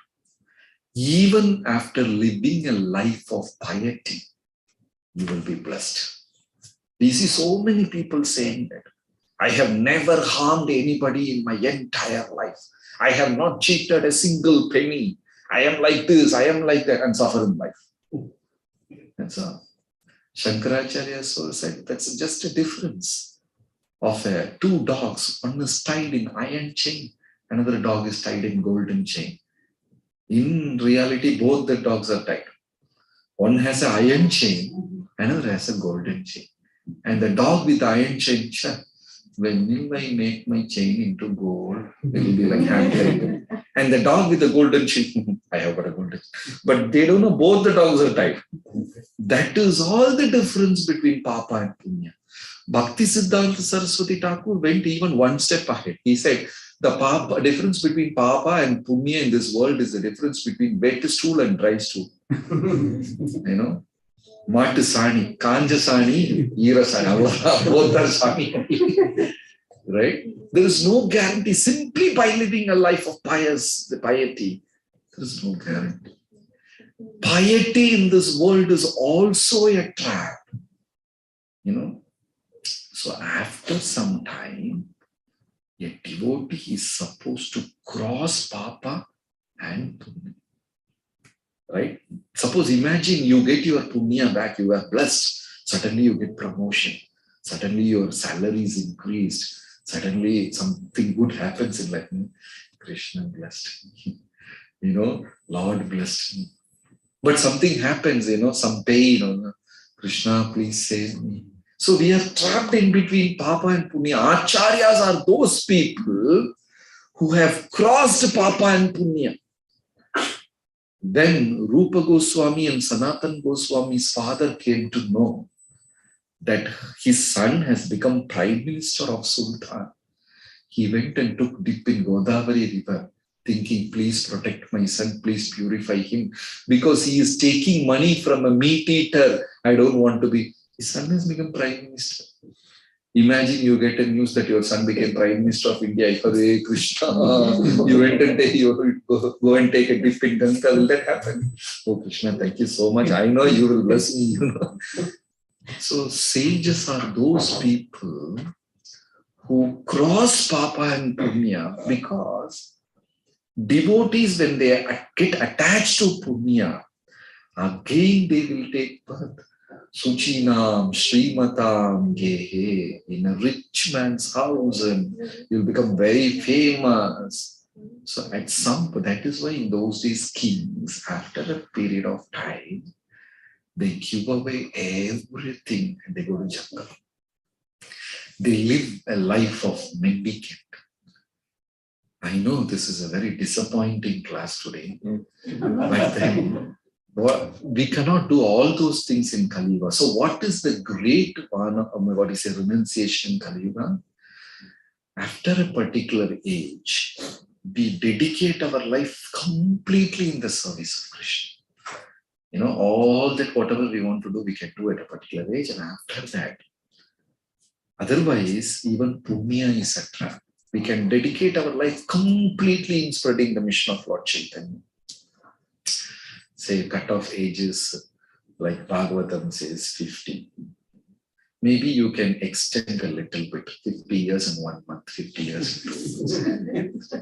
Even after living a life of piety, you will be blessed. We see so many people saying that I have never harmed anybody in my entire life. I have not cheated a single penny. I am like this, I am like that, and suffer in life. That's all. Shankaracharya said that's just a difference of 2 dogs. One is tied in iron chain, another dog is tied in golden chain. In reality, both the dogs are tied. One has an iron chain, another has a golden chain. And the dog with the iron chain, when will I make my chain into gold? It will be like hampering. And the dog with the golden chain, I have got a golden chain. But they don't know both the dogs are tied. That is all the difference between Papa and Punya. Bhakti Siddhanta Saraswati Thakur went even one step ahead. He said, the difference between Papa and Punya in this world is the difference between wet stool and dry stool. You know? Matu Sani, Kanja Sani, Ira Sani, both are Sani. Right? There is no guarantee simply by living a life of piety. There is no guarantee. Piety in this world is also a trap. You know? So after some time, a devotee is supposed to cross Papa and Punya. Right? Suppose, imagine you get your Punya back, you are blessed. Suddenly you get promotion. Suddenly your salary is increased. Suddenly something good happens in life. Krishna blessed me. You know, Lord blessed me. But something happens, some pain. Krishna, please save me. So we are trapped in between Papa and Punya. Acharyas are those people who have crossed Papa and Punya. Then Rupa Goswami and Sanatan Goswami's father came to know that his son has become Prime Minister of Sultan. He went and took dip in Godavari river, thinking, please protect my son, please purify him, because he is taking money from a meat eater. I don't want to be. His son has become Prime Minister. Imagine you get a news that your son became Prime Minister of India. Hare Krishna. You went and go and take a dip in Ganga. Will that happen? Oh Krishna, thank you so much. I know you will bless me. So sages are those people who cross Papa and Punya, because devotees, when they get attached to Punya, again they will take birth. Suchinam, Srimatam, Gehe, in a rich man's house, and you'll become very famous. So at some point, that is why in those days, kings, after a period of time, they give away everything and they go to jungle. They live a life of mendicant. I know this is a very disappointing class today, but then we cannot do all those things in Kali Yuga. So what is the great renunciation in Kali Yuga? After a particular age, we dedicate our life completely in the service of Krishna. All that whatever we want to do, we can do at a particular age, and after that, otherwise, even Punya is a trap. We can dedicate our life completely in spreading the mission of Lord Chaitanya. Say cut-off ages, like Bhagavatam says, 50. Maybe you can extend a little bit, 50 years in 1 month, 50 years in 2 months.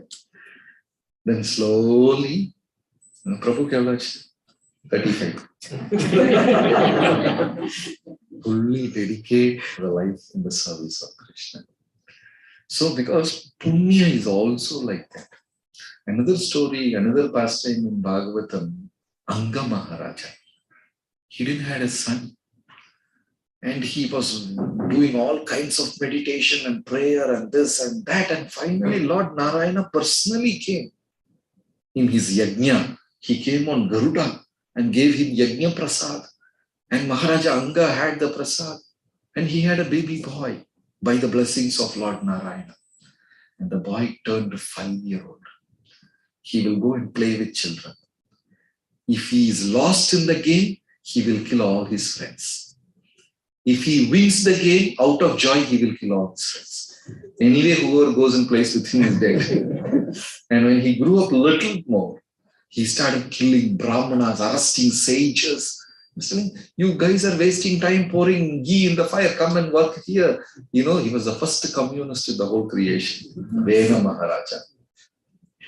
Then slowly, Prabhu Kavach, 35. Fully dedicate the life in the service of Krishna. So because Punya is also like that. Another story, another pastime in Bhagavatam, Anga Maharaja. He didn't have a son. And he was doing all kinds of meditation and prayer and this and that. And finally, Lord Narayana personally came in his yajna. He came on Garuda and gave him yajna prasad. And Maharaja Anga had the prasad. And he had a baby boy by the blessings of Lord Narayana. And the boy turned 5-year-old. He will go and play with children. If he is lost in the game, he will kill all his friends. If he wins the game, out of joy, he will kill all his friends. Anyway, whoever goes and plays with him is dead. And when he grew up a little more, he started killing brahmanas, arresting sages. Saying, you guys are wasting time pouring ghee in the fire. Come and work here. He was the first communist in the whole creation. Vena Maharaja.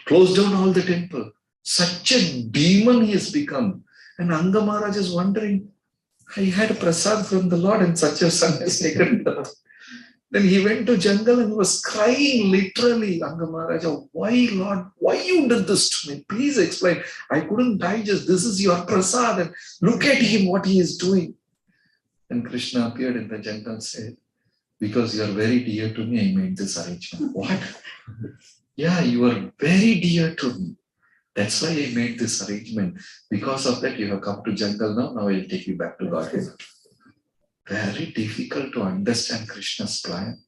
Closed down all the temple. Such a demon he has become. And Anga Maharaj is wondering, I had a prasad from the Lord and such a son has taken birth. Then he went to jungle and was crying literally, Anga Maharaja, why Lord, why you did this to me? Please explain. I couldn't digest. This is your prasad. And look at him, what he is doing. And Krishna appeared in the jungle and said, because you are very dear to me, I made this arrangement. What? Yeah, you are very dear to me. That's why I made this arrangement. Because of that, you have come to jungle now. Now I'll take you back to Godhead. Very difficult to understand Krishna's plan.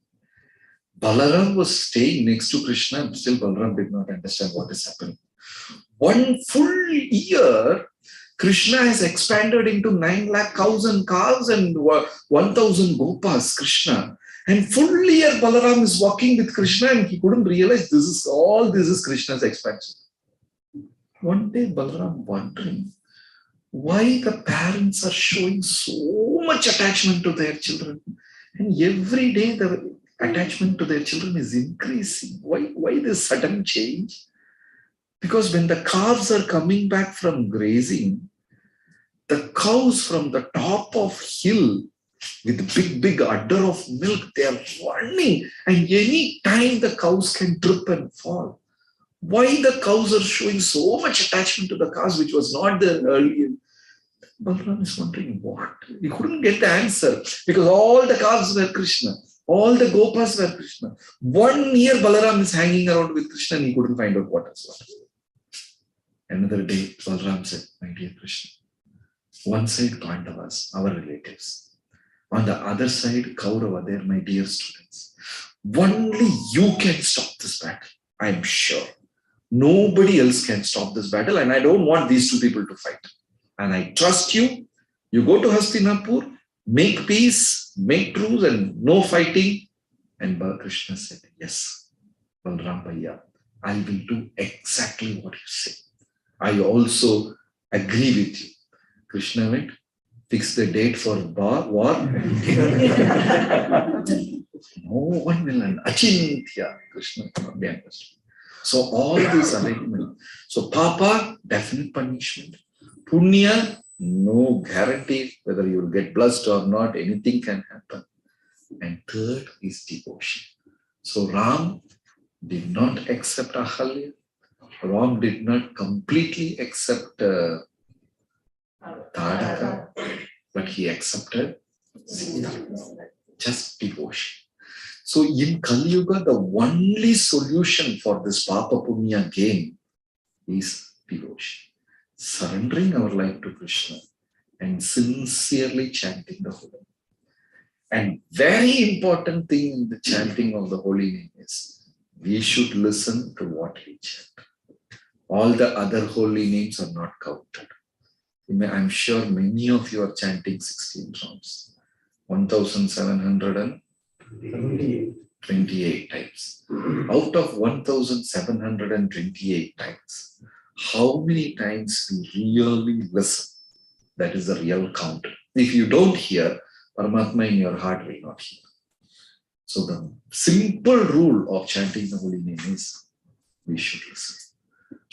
Balaram was staying next to Krishna, and still Balaram did not understand what is happening. 1 full year, Krishna has expanded into 9 lakh cows and calves and 1,000 gopas, Krishna. And full year Balaram is walking with Krishna and he couldn't realize this is Krishna's expansion. One day Balaram wondering why the parents are showing so much attachment to their children. And every day the attachment to their children is increasing. Why this sudden change? Because when the calves are coming back from grazing, the cows from the top of hill with big udder of milk, they are running. And any time the cows can trip and fall. Why the cows are showing so much attachment to the calves, which was not there earlier? Balaram is wondering what? He couldn't get the answer because all the calves were Krishna. All the gopas were Krishna. 1 year Balaram is hanging around with Krishna and he couldn't find out what is what. Another day, Balaram said, my dear Krishna, one side Pandavas, our relatives. On the other side, Kaurava, they're my dear students. Only you can stop this battle, I am sure. Nobody else can stop this battle and I don't want these 2 people to fight. And I trust you. You go to Hastinapur, make peace, make truce and no fighting. And Balakrishna said, yes, Balaram Bhaiya, I will do exactly what you say. I also agree with you. Krishna went, fix the date for war. No one will learn. Achintya, Krishna cannot be understood. So all this arrangement. So Papa, definite punishment. Punya, no guarantee whether you will get blessed or not. Anything can happen. And third is devotion. So Ram did not accept Ahalya. Ram did not completely accept Tadaka, but he accepted Sita. Just devotion. So in Kali Yuga, the only solution for this Papa Punya game is devotion. Surrendering our life to Krishna and sincerely chanting the holy name. And very important thing in the chanting of the holy name is we should listen to what we chant. All the other holy names are not counted. I'm sure many of you are chanting 16 rounds. 1,728 times. Out of 1,728 times, how many times we really listen? That is the real count. If you don't hear, Paramatma in your heart will not hear. So the simple rule of chanting the holy name is we should listen.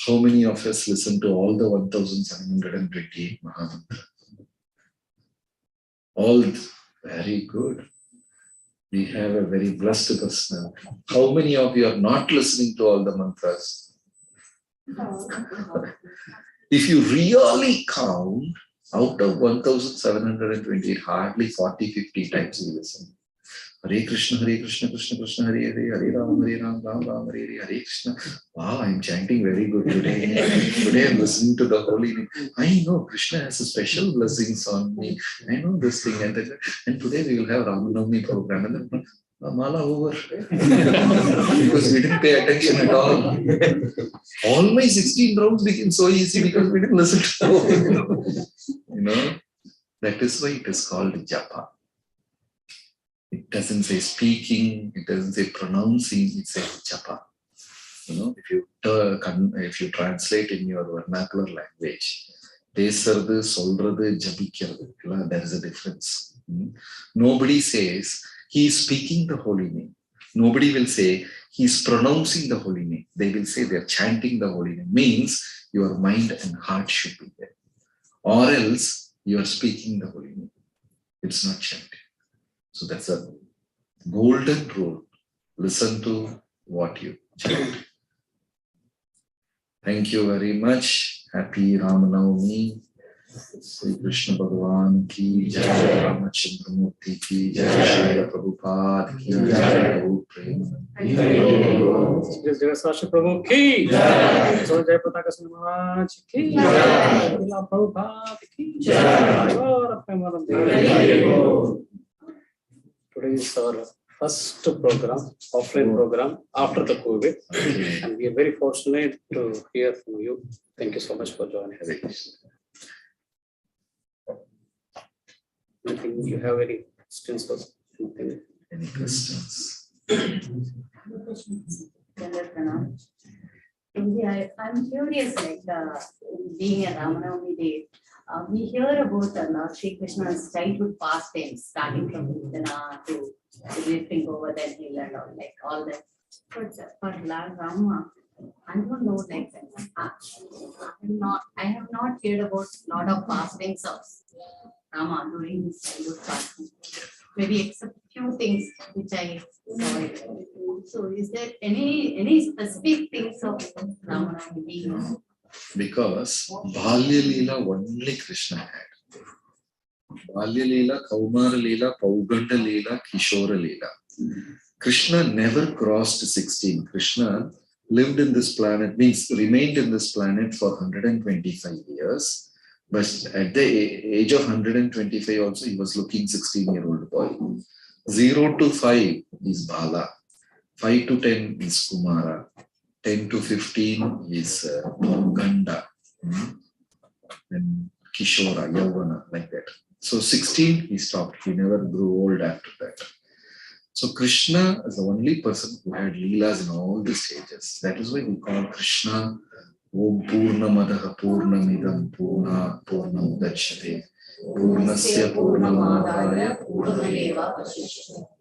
How many of us listen to all the 1,728 Mahamantras? All very good. We have a very blessed personality. How many of you are not listening to all the mantras? If you really count, out of 1,728, hardly 40-50 times you listen. Hare Krishna, Krishna Krishna, Hare Hare, Hare Ram, Ram Ram, Hare Hare, Hare Krishna. Wow, I'm chanting very good today. Today I'm listening to the holy name. I know Krishna has a special blessings on me. I know this thing and that. And today we will have Navami program. And then Mala over. Because we didn't pay attention at all. All my 16 rounds became so easy because we didn't listen to the holy name. You know, that is why it is called japa. It doesn't say speaking, it doesn't say pronouncing, it says japa. You know, if you translate in your vernacular language, pesaradu, solradu, jabikiradu, there is a difference. Nobody says he is speaking the holy name. Nobody will say he is pronouncing the holy name. They will say they are chanting the holy name. Means your mind and heart should be there. Or else you are speaking the holy name. It's not chanting. So that's a golden rule. Listen to what you chant. Thank you very much. Happy Rama Navami. Sri Krishna Bhagavan ki jai, Ramachandra Murti ki jai, Shri Prabhupada ki jai, Prabhu Prem. Jagat Prabhu ki jai. So Jai Pataka Maharaj ki jai. Srila Prabhupada ki jai. Today is our first program, offline program after the COVID, and we are very fortunate to hear from you. Thank you so much for joining us. You have any questions or something? Any questions? I'm curious, like being a Rama Navami day, we hear about Lord Sri Krishna's childhood pastimes, starting from Vidana to lifting over that hill and all, like all that. But for Lord Rama, I don't know, like I have not heard about a lot of pastimes of Rama during his childhood pastime. Maybe except few things which I saw it. So is there any specific things of Rama being? Because Balya Leela only Krishna had. Balya Leela, Kaumara Leela, Pauganda Leela, Kishora Leela. Krishna never crossed 16. Krishna lived in this planet, means remained in this planet for 125 years. But at the age of 125 also, he was looking 16-year-old boy. 0 to 5 is Bala. 5 to 10 is Kumara. 10 to 15 is Ganda. And Kishora, Yavana, like that. So 16, he stopped. He never grew old after that. So Krishna is the only person who had Leelas in all the stages. That is why we call Krishna Om Purnamadaha Purnamidam Purna Purnamudachyate Purnasya Purnamadaya Purnameva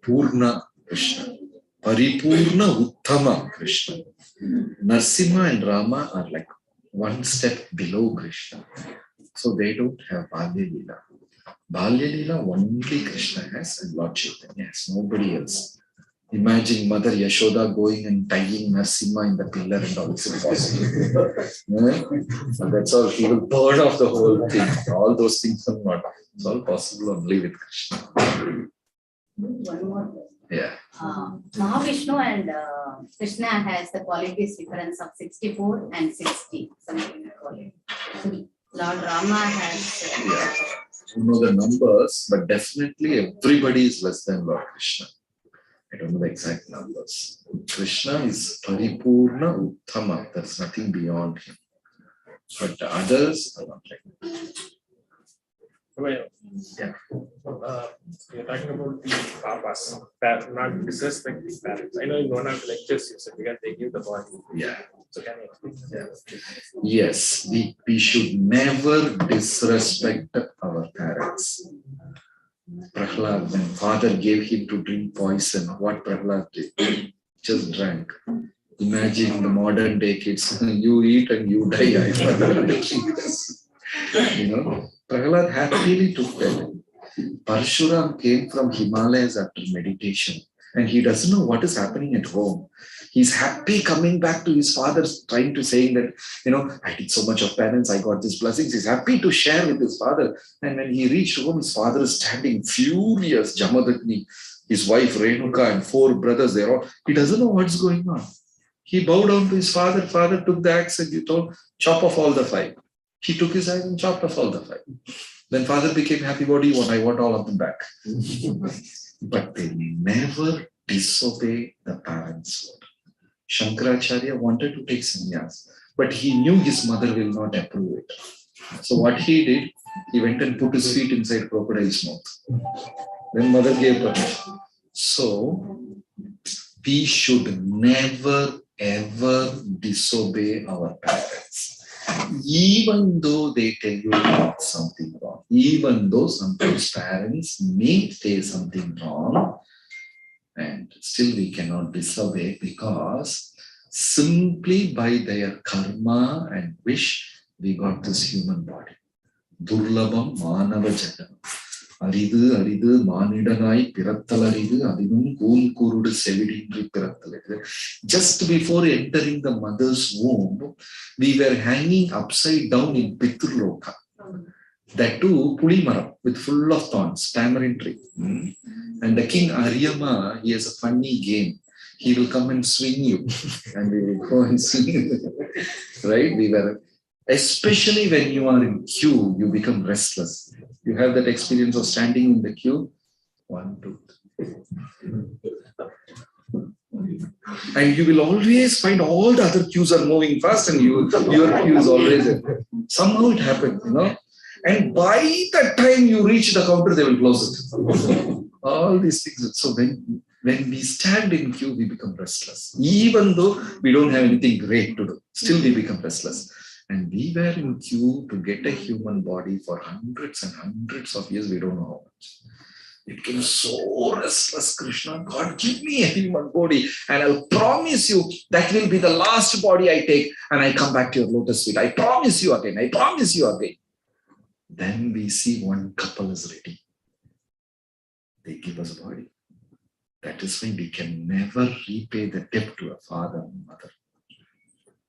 Purna Krishna Paripurna Uttama Krishna. Narasimha and Rama are like one step below Krishna. So they don't have Balya Leela. Balya Leela only Krishna has and Lord Chaitanya has, nobody else. Imagine Mother Yashoda going and tying Narasimha in the pillar and all. It's impossible. So that's all. He will burn off the whole thing. All those things are not. It's all possible only with Krishna. One more question. Yeah. Mahavishnu and Krishna has the qualities difference of 64 and 60, something like call it. So Lord Rama has. I don't know the numbers, but definitely everybody is less than Lord Krishna. I don't know the exact numbers. Krishna is Paripurna Uttama. There's nothing beyond him. But the others are not like that. Yeah. You're talking about the papas, not disrespect the parents. I know in one of the lectures you said because they give the body. Yeah. So can you explain? Yes, we should never disrespect our parents. Prahlad, when father gave him to drink poison, what Prahlad did? Just drank. Imagine the modern day kids, you eat and you die. Prahlad happily took that. Parshuram came from Himalayas after meditation and he doesn't know what is happening at home. He's happy coming back to his father, trying to say that, I did so much of penance, I got these blessings. He's happy to share with his father. And when he reached home, his father is standing furious, Jamadagni, his wife Renuka and 4 brothers, he doesn't know what's going on. He bowed down to his father. Father took the axe and he told, chop off all the 5. He took his axe and chopped off all the 5. Then father became happy. What do you want? I want all of them back. But they never disobey the parents' word. Shankaracharya wanted to take sannyas, but he knew his mother will not approve it. So what he did, he went and put his feet inside crocodile's mouth. Then mother gave permission. So we should never ever disobey our parents, even though they tell you something wrong. Even though sometimes parents may say something wrong, and still we cannot disobey because simply by their karma and wish, we got this human body. Durlabham Manava Janam. Aridu, aridu, manidanai, pirattalaridu, adinum, cool kurudu, sevidindri, pirattalaridu. Just before entering the mother's womb, we were hanging upside down in Pitrloka. That too, Pulimaram, with full of thorns, tamarind tree. And the king Aryama, he has a funny game. He will come and swing you, and we will go and swing. Right? We were, especially when you are in queue, you become restless. You have that experience of standing in the queue. 1, 2, 3. And you will always find all the other queues are moving fast, and your queue is always there. Somehow it happened, And by the time you reach the counter, they will close it. All these things. So when we stand in queue, we become restless. Even though we don't have anything great to do, still we become restless. And we were in queue to get a human body for hundreds and hundreds of years. We don't know how much. We became so restless, Krishna. God, give me a human body, and I'll promise you that will be the last body I take, and I come back to your lotus feet. I promise you again. I promise you again. Then we see one couple is ready. They give us a body. That is why we can never repay the debt to a father and mother.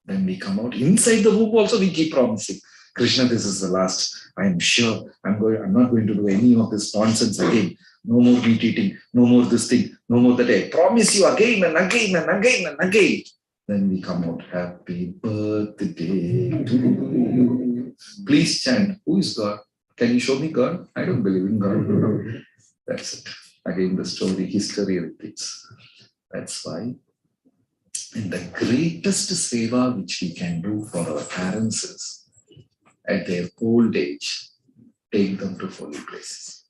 When we come out inside the womb, also we keep promising, Krishna, this is the last. I am sure I'm not going to do any of this nonsense again. No more meat eating, no more this thing, no more that. I promise you again and again and again and again. Then we come out, happy birthday to you. Please chant, who is God? Can you show me God? I don't believe in God. That's it. Again, the story, history repeats. That's why. And the greatest seva which we can do for our parents is, at their old age, take them to holy places.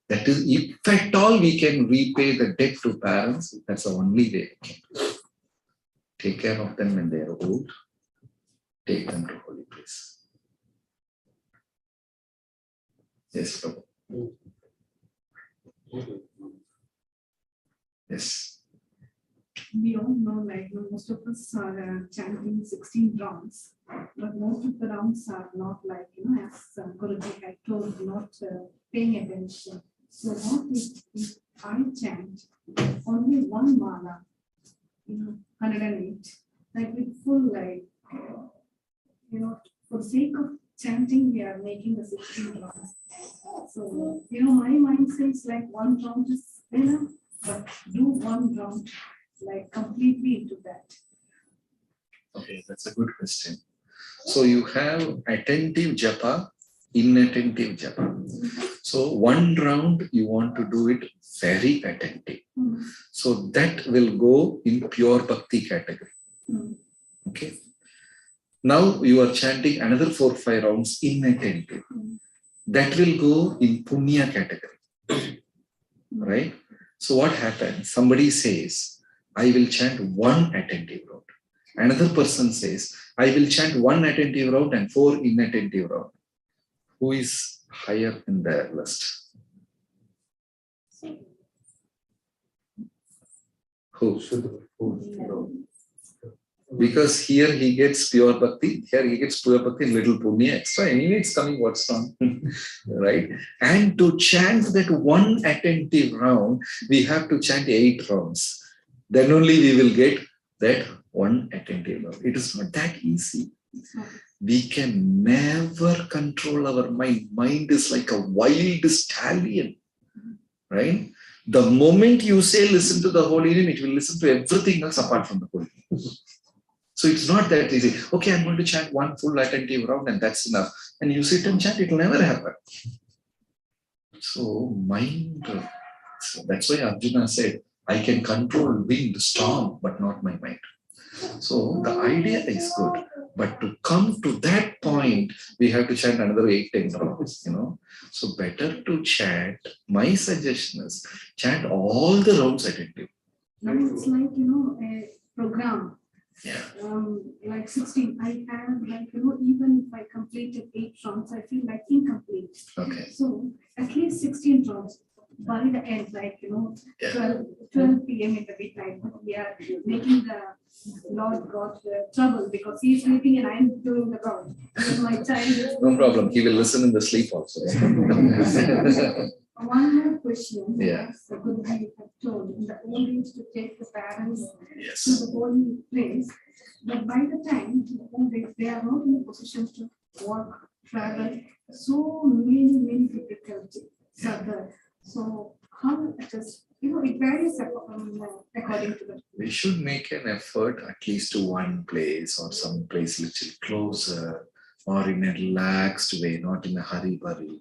That is, if at all we can repay the debt to parents, that's the only way we can do. Take care of them when they are old. Take them to holy places. Yes, Prabhu. Yes. We all know, most of us are chanting 16 rounds, but most of the rounds are not as Guruji had told, not paying attention. So what if I chant only one mala, 108, with full for the sake of chanting, we are making the 16 rounds. So, my mind says one round is enough, but do one round completely into that. Okay, that's a good question. So you have attentive japa, inattentive japa. So one round you want to do it very attentive. So that will go in pure bhakti category. Okay. Now you are chanting another 4-5 rounds inattentive. That will go in punya category. Right? So what happens? Somebody says, I will chant one attentive round. Another person says, I will chant one attentive round and 4 inattentive round. Who is higher in the list? Who? Because here he gets pure bhakti, here he gets pure bhakti, little punya extra. Anyway, it's coming, what's wrong? Right? And to chant that one attentive round, we have to chant 8 rounds. Then only we will get that one attentive round. It is not that easy. We can never control our mind. Mind is like a wild stallion. Right? The moment you say listen to the holy name, it will listen to everything else apart from the holy name. So it's not that easy. Okay, I'm going to chant one full attentive round and that's enough. And you sit and chant, it will never happen. So mind, so that's why Arjuna said, I can control wind, storm, but not my mind. So the idea is good. But to come to that point, we have to chant another 8-10 rounds, So better to chant, my suggestion is, chant all the rounds attentive. Now it's a program. Yeah. 16, I have even if I completed 8 rounds, I feel incomplete. Okay. So at least 16 rounds. by the end, like, Yeah. 12 p.m. in the midnight, we are making the Lord God trouble because he is sleeping and I am doing the God. And my child is No problem. He will listen in the sleep also. One more question. Yeah. As Guruji have told, in the old age to take the parents to Yes. the holy place, but by the time in the old age, they are not in a position to walk, travel, so many difficulties are there. So how it is, it varies according to the. We should make an effort at least to one place or some place little closer or in a relaxed way, not in a hurry-burry.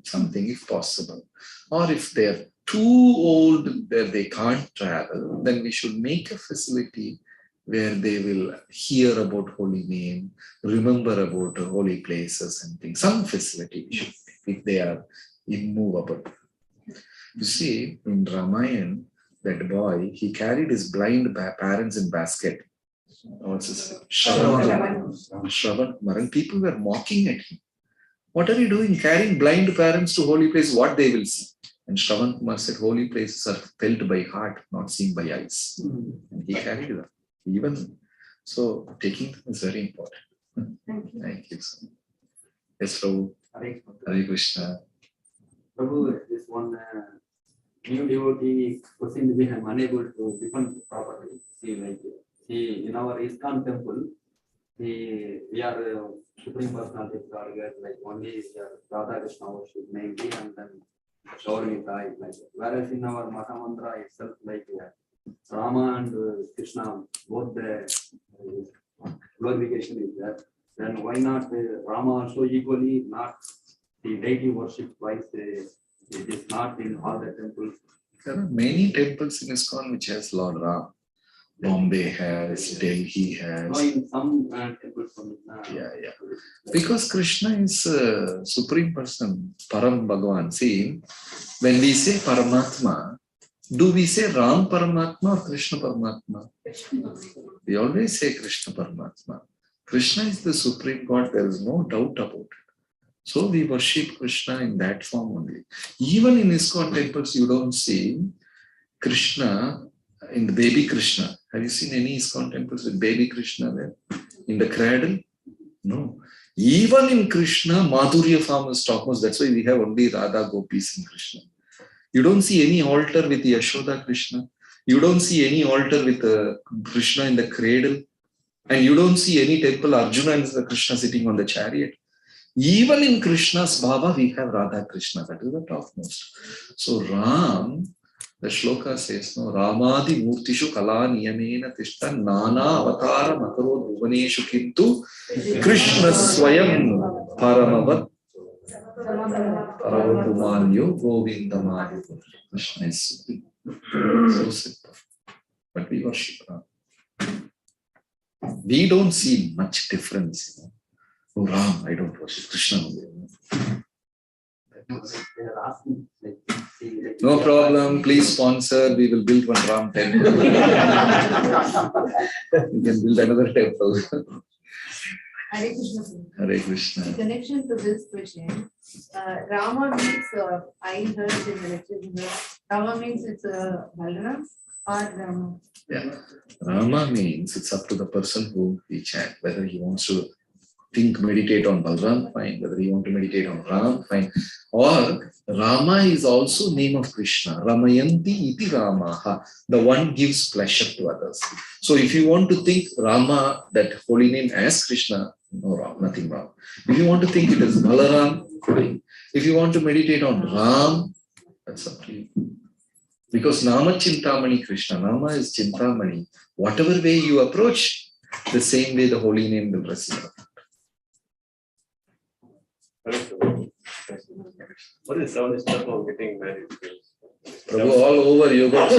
Something if possible. Or if they're too old that they can't travel, then we should make a facility where they will hear about holy name, remember about holy places and things. Some facility we should make if they are immovable. You see, in Ramayana, that boy, he carried his blind parents in basket. What's his name? Shravan Maran. People were mocking at him. What are you doing? Carrying blind parents to holy places, what they will see? And Shravan Kumar said, holy places are felt by heart, not seen by eyes. And he carried them. Even so, taking them is very important. Thank you. Thank you. Sir. Yes, Prabhu. Hare Krishna. Prabhu, this one new devotee question we have unable to defend properly. See, in our ISKCON temple, we are Supreme Personality of Godhead, like only Radha Krishna worship mainly, and then showering Sai, like whereas in our Mata Mantra itself, like Rama and Krishna, both the glorification is there. Then why not Rama also equally, not the deity worship wise, it is not in all the temples. There are many temples in ISKCON which has Lord Ram. Bombay has, Delhi has. No, in some temples. Yeah. Because Krishna is Supreme Person, Param Bhagavan. See, when we say Paramatma, do we say Ram Paramatma or Krishna Paramatma? We always say Krishna Paramatma. Krishna is the Supreme God, there is no doubt about it. So we worship Krishna in that form only. Even in ISKCON temples, you don't see Krishna in the baby Krishna. Have you seen any ISKCON temples with baby Krishna there? In the cradle? No. Even in Krishna, Madhurya form is topmost. That's why we have only Radha Gopis in Krishna. You don't see any altar with Yashoda Krishna. You don't see any altar with Krishna in the cradle. And you don't see any temple Arjuna and the Krishna sitting on the chariot. Even in Krishna's Baba, we have Radha Krishna. That is the topmost. So Ram, the shloka says, no, Ramadi Murtishu Kala Niyamena Tishta Nana Avatara Makaro Bhuvaneshu Kintu Krishna Swayam Paramavat Paravakumanyo Govindamadi. Krishna is supreme. So simple. But we worship Ram. We don't see much difference. Oh, Ram, I don't worship Krishna. No problem. Please sponsor. We will build one Ram temple. We can build another temple. Hare Krishna. Hare Krishna. In connection to this question, Rama means, I heard in the lecture, Rama means it's Balaram or Rama? Yeah. Rama means it's up to the person who we chant, whether he wants to meditate on Balaram, fine. Whether you want to meditate on Ram, fine. Or Rama is also name of Krishna. Ramayanti iti Ramaha. The one gives pleasure to others. So if you want to think Rama, that holy name as Krishna, no wrong, nothing wrong. If you want to think it as Balaram, fine. If you want to meditate on Ram, that's up to you. Because Nama Chintamani Krishna, Nama is Chintamani. Whatever way you approach, the same way the holy name will receive. What is 7 steps of getting married? Prabhu, all over you got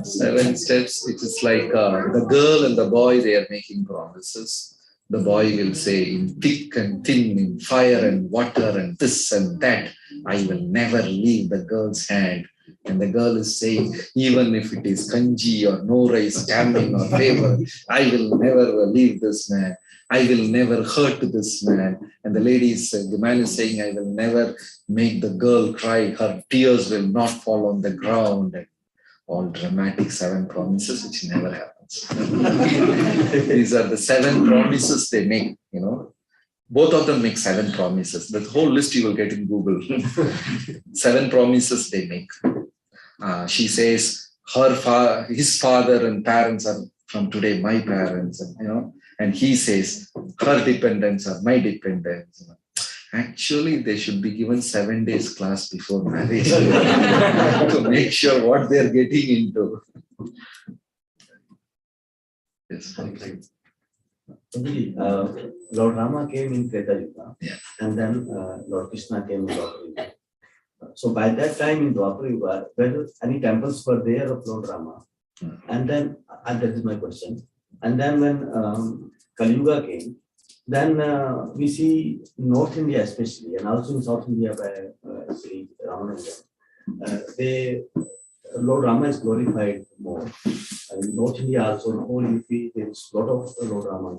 7 steps. It is like the girl and the boy, they are making promises. The boy will say, in thick and thin, in fire and water and this and that, I will never leave the girl's hand. And the girl is saying, even if it is kanji or no rice, stamming or favor, I will never leave this man. I will never hurt this man. And the lady is, the man is saying, I will never make the girl cry. Her tears will not fall on the ground. And all dramatic 7 promises, which never happens. These are the 7 promises they make, Both of them make 7 promises. The whole list you will get in Google. 7 promises they make. She says his father and parents are from today my parents, and he says her dependents are my dependents. Actually, they should be given 7 days class before marriage to make sure what they're getting into. Yes. Lord Rama came in Treta Yuga, Yeah. and then Lord Krishna came in Dwapara Yuga. So by that time in Dwapara Yuga, whether any temples were there of Lord Rama, and then, and that is my question, and then when Kali Yuga came, then we see North India especially, and also in South India by Sri Ramananda, Lord Rama is glorified more. And in North India also, in whole UP, there is a lot of Lord Rama.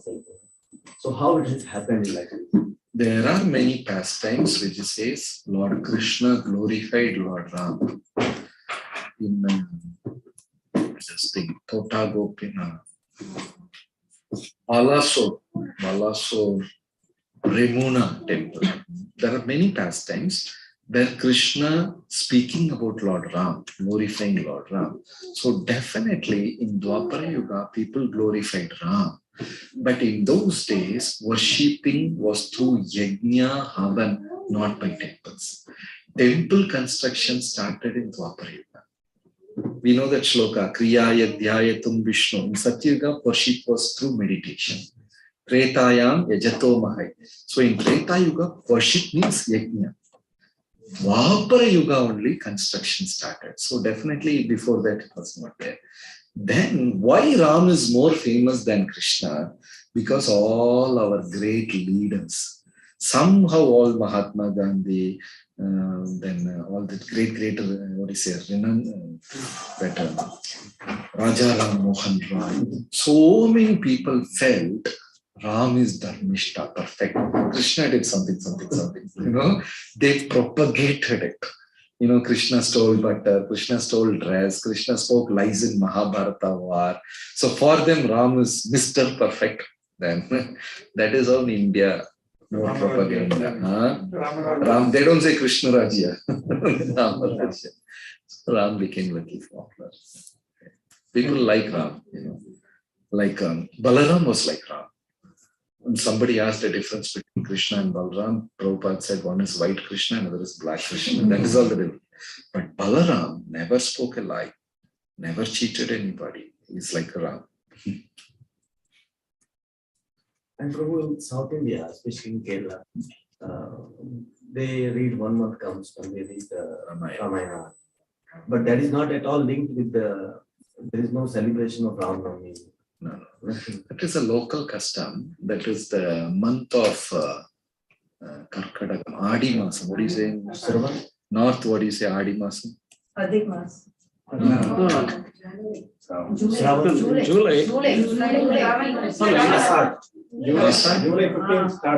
So how it has happened like this? There are many pastimes which says Lord Krishna glorified Lord Rama. In this thing, Totagopina, Balasore Remuna temple. There are many pastimes where Krishna speaking about Lord Ram, glorifying Lord Ram. So definitely in Dwapara Yuga, people glorified Ram. But in those days, worshipping was through Yajna, Havan, not by temples. Temple construction started in Dwapara Yuga. We know that shloka, Kriyaya Dhyayatum Vishnu. In Satyuga, worship was through meditation. Tretayam Yajato Mahai. So in Treta Yuga, worship means Yajna. Dwapara Yuga only construction started. So definitely before that it was not there. Then why Ram is more famous than Krishna? Because all our great leaders, somehow all Mahatma Gandhi, then all the great, Raja Ram Mohan Rai, so many people felt Ram is Dharmishta, perfect. Krishna did something. They propagated it. Krishna stole butter, Krishna stole dress, Krishna spoke lies in Mahabharata war. So for them, Ram is Mr. Perfect. Then that is how in India, no propaganda. Ram, they don't say Krishna Rajya. Ram became lucky popular. People like Ram, like Balaram was like Ram. When somebody asked the difference between Krishna and Balaram, Prabhupada said one is white Krishna, another is black Krishna. That is all the difference. But Balaram never spoke a lie, never cheated anybody. He's like a Ram. And Prabhu, in South India, especially in Kerala, they read 1 month comes when they read the Ramayana. But that is not at all linked with there is no celebration of Ram Navami. No. That is a local custom. That is the month of Karkadagam, Adi Masam. What do you say? North, what do you say? Adi Masam? Adhik Mas. July.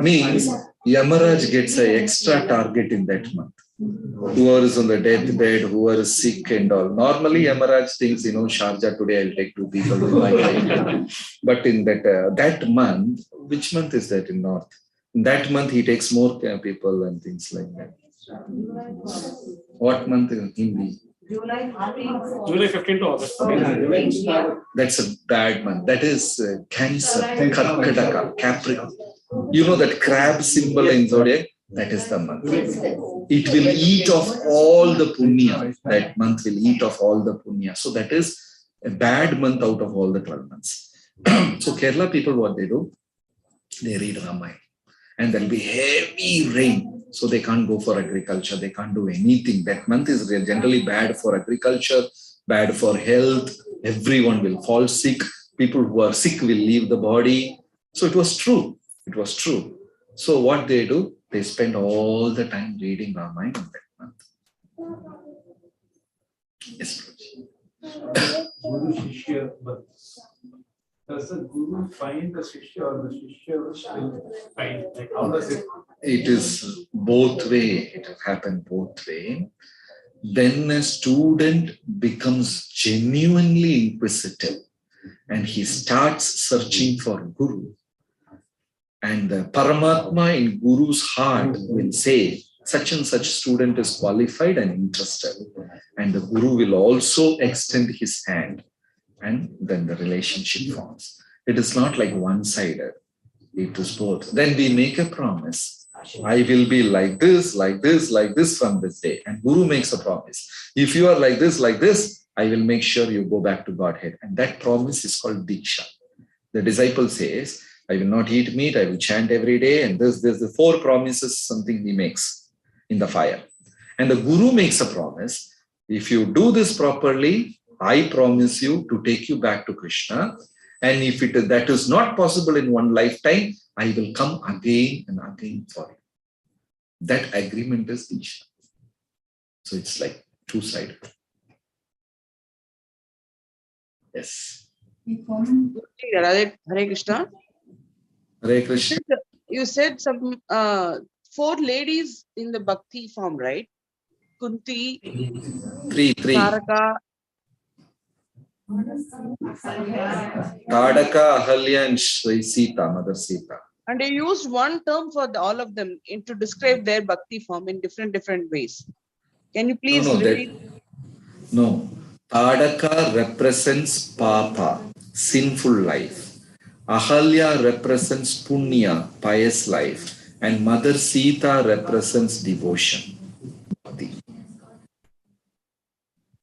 Means Yamaraj gets an extra target in that month. Whoever is on the deathbed, whoever is sick and all. Normally, Yamaraj thinks, Sharjah today I'll take 2 people with my life. But in that month, which month is that in North? In that month, he takes more people and things like that. What month in Hindi? July 15 to August. That's a bad month. That is Cancer, Karkadaka, Capricorn. You know that crab symbol in Zodiac? That is the month. It will eat off all the punya. That month will eat off all the punya. So that is a bad month out of all the 12 months. So Kerala people, what they do? They read Ramayana. And there will be heavy rain. So they can't go for agriculture. They can't do anything. That month is generally bad for agriculture, bad for health. Everyone will fall sick. People who are sick will leave the body. So it was true. It was true. So what they do? They spend all the time reading Ramayana in that month. Yes, Guru Shishya, but does the guru find the shishya or the shishya will still find? Like how does it? It is both way. It has happened both way. Then a student becomes genuinely inquisitive and he starts searching for Guru. And the Paramatma in Guru's heart will say, such and such student is qualified and interested. And the Guru will also extend his hand. And then the relationship forms. It is not like one-sided. It is both. Then we make a promise. I will be like this, like this, like this from this day. And Guru makes a promise. If you are like this, I will make sure you go back to Godhead. And that promise is called Diksha. The disciple says, I will not eat meat, I will chant every day. And there's the 4 promises, something he makes in the fire. And the Guru makes a promise. If you do this properly, I promise you to take you back to Krishna. And if that is not possible in one lifetime, I will come again and again for you. That agreement is Diksha. So it's like two-sided. Yes. Hare Krishna. Hare Krishna. You said some 4 ladies in the Bhakti form, right? Kunti, Three. Taraka. Tadaka, Ahalya, and Sita, Mother Sita. And you used one term for all of them to describe their Bhakti form in different ways. Can you please repeat? No. Tadaka represents Papa, sinful life. Ahalya represents Punya, pious life. And Mother Sita represents devotion. Bhakti.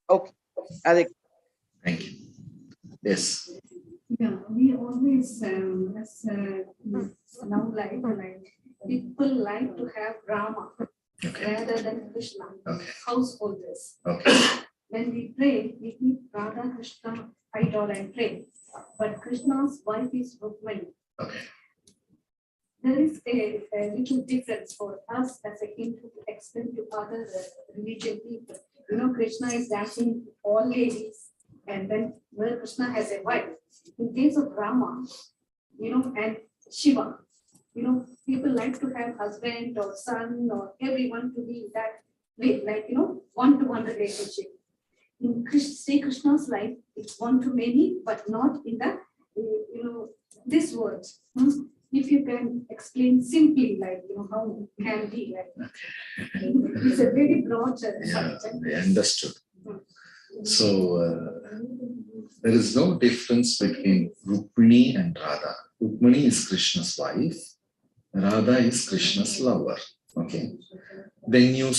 Okay. Thank you. Yes. Yeah, we always, as now like people like to have Rama rather than Krishna, householders. When we pray, we keep Radha Krishna idol and pray. But Krishna's wife is Rukmani. There is a little difference for us as a Hindu to extend to other religion people. You know, Krishna is dancing all ladies, and then where Krishna has a wife. In case of Rama, you know, and Shiva, you know, people like to have husband or son or everyone to be that way, like, you know, one-to-one relationship. In Sri Krishna's life, it's one to many, but not in the, you know, this word. If you can explain simply, like, you know, how it can be, like, it's a very broad subject. I understood. So there is no difference between Rukmini and Radha. Rukmini is Krishna's wife. Radha is Krishna's lover. Okay. When you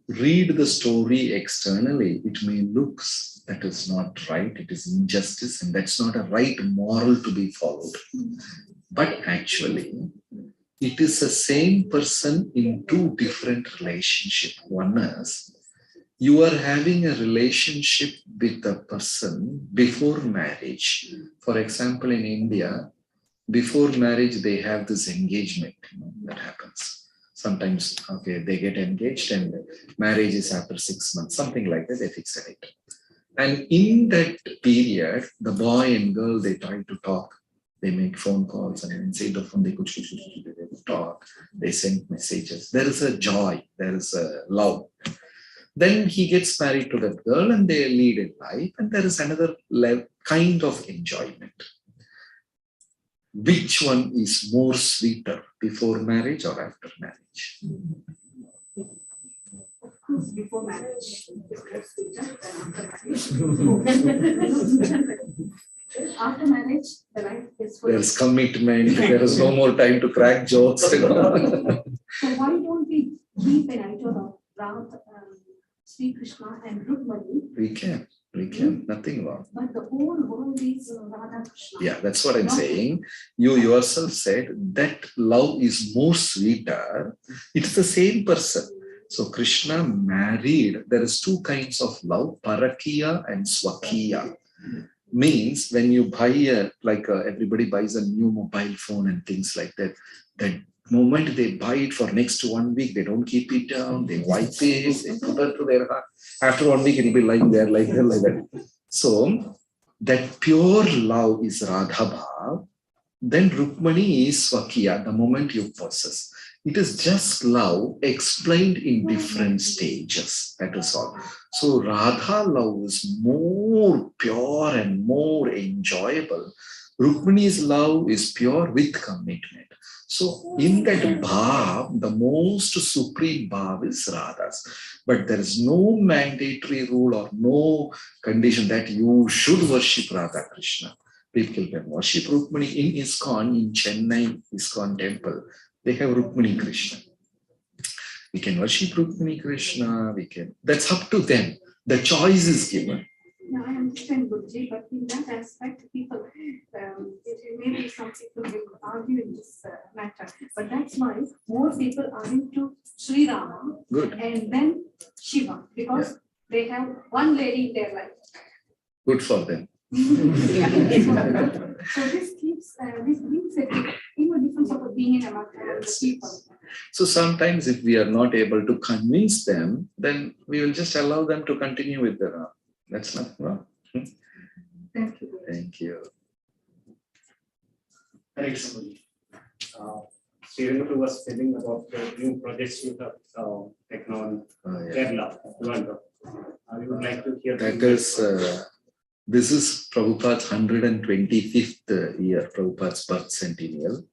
read the story externally, it may look that is not right, it is injustice, and that's not a right moral to be followed. But actually, it is the same person in 2 different relationships. One is, you are having a relationship with a person before marriage. For example, in India, before marriage, they have this engagement that happens. Sometimes, they get engaged and marriage is after 6 months, something like that, they fix a date. And in that period, the boy and girl, they try to talk. They make phone calls and inside the phone, they talk. They send messages. There is a joy, there is a love. Then he gets married to that girl and they lead a life, and there is another kind of enjoyment. Which one is more sweeter, before marriage or after marriage? Of course, before marriage. After marriage, the life is full. There's commitment, there is no more time to crack jokes. So why don't we keep an idol of Rama, Sri Krishna and Rukmani? We can, nothing wrong. But the whole world is Radha Krishna. Yeah, that's what I'm saying. You yourself said that love is more sweeter. It's the same person. So Krishna married, there is 2 kinds of love, Parakiya and Swakiya. Means when you buy everybody buys a new mobile phone and things like that, that moment they buy it for next 1 week, they don't keep it down, they wipe it, they put it to their heart. After 1 week, it will be lying there like that. So that pure love is Radha Bhav, then Rukmani is Swakiya, the moment you possess. It is just love explained in different stages. That is all. So Radha love is more pure and more enjoyable. Rukmani's love is pure with commitment. So in that bhav, the most supreme bhav is Radha's. But there is no mandatory rule or no condition that you should worship Radha Krishna. People can worship Rukmani in ISKCON, in Chennai ISKCON temple. They have Rukmani Krishna. We can worship Rukmani Krishna. We can. That's up to them. The choice is given. No, I understand, Guruji, but in that aspect, people, maybe some people will argue in this matter. But that's why more people are into Sri Rama and then Shiva, because they have one lady in their life. Good for them. So this keeps, this brings a difference of being among the people. So sometimes if we are not able to convince them, then we will just allow them to continue with the Ram. That's not wrong. Thank you. Thank you. Thanks. Srirangatu was telling about the new projects you have taken on Kerala. I would like to hear that. Is, this is Prabhupada's 125th year, Prabhupada's birth centennial.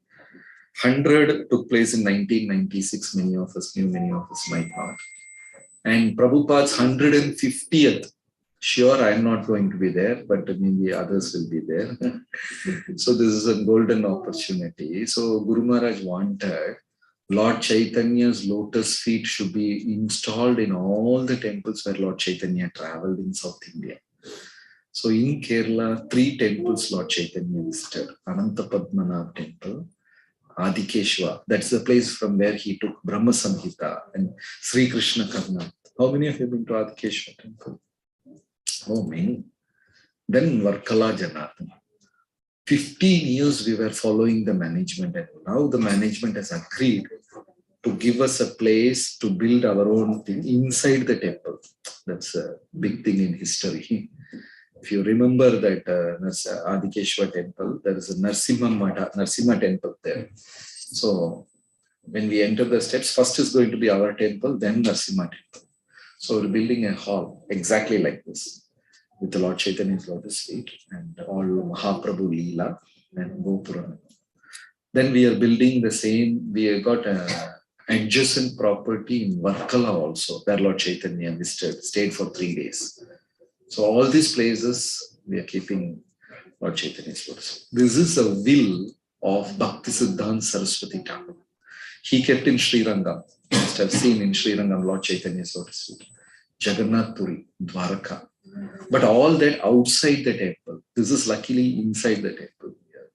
100 took place in 1996, many of us knew, many of us might not. And Prabhupada's 150th, sure, I am not going to be there, but maybe others will be there. So this is a golden opportunity. So Guru Maharaj wanted Lord Chaitanya's lotus feet should be installed in all the temples where Lord Chaitanya traveled in South India. So in Kerala, 3 temples Lord Chaitanya visited. Ananta Padmanabh temple, Adikeshwa, that's the place from where he took Brahma Samhita, and Sri Krishna Karna. How many of you have been to Adikeshwa temple? Oh, many. Then Varkala Janathan. 15 years we were following the management, and now the management has agreed to give us a place to build our own thing inside the temple. That's a big thing in history. If you remember that Adikeshwa temple, there is a Narsimha temple there. So when we enter the steps, first is going to be our temple, then Narsimha temple. So we're building a hall exactly like this, with the Lord Chaitanya's lotus feet and all Mahaprabhu Leela and Gopura. Then we are building the same, we have got an adjacent property in Varkala also, where Lord Chaitanya visited, stayed for 3 days. So all these places, we are keeping Lord Chaitanya's lotus. This is a will of Bhaktisiddhanta Saraswati Thakur. He kept in Sri Rangam. You must have seen in Sri Rangam Lord Chaitanya's lotus feet. Jagannath Puri, Dwaraka. But all that outside the temple. This is luckily inside the temple. Yeah.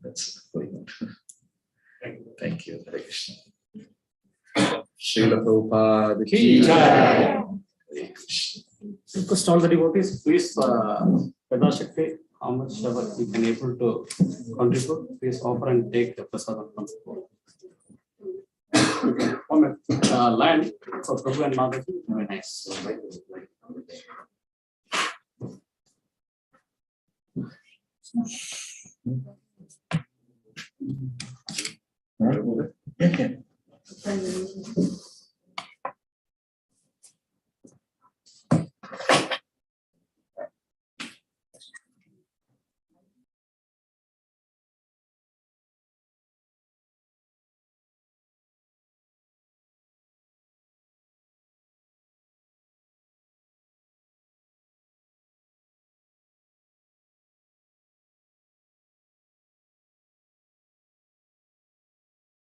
That's going on. Thank you. Hare Krishna. Srila Prabhupada ki jai. Hare Krishna. Request all the devotees, please, Yada Shakti, how much ever you can able to contribute, please offer and take the prasadam from the board. Line for Prabhu and Mataji. Very nice. Okay.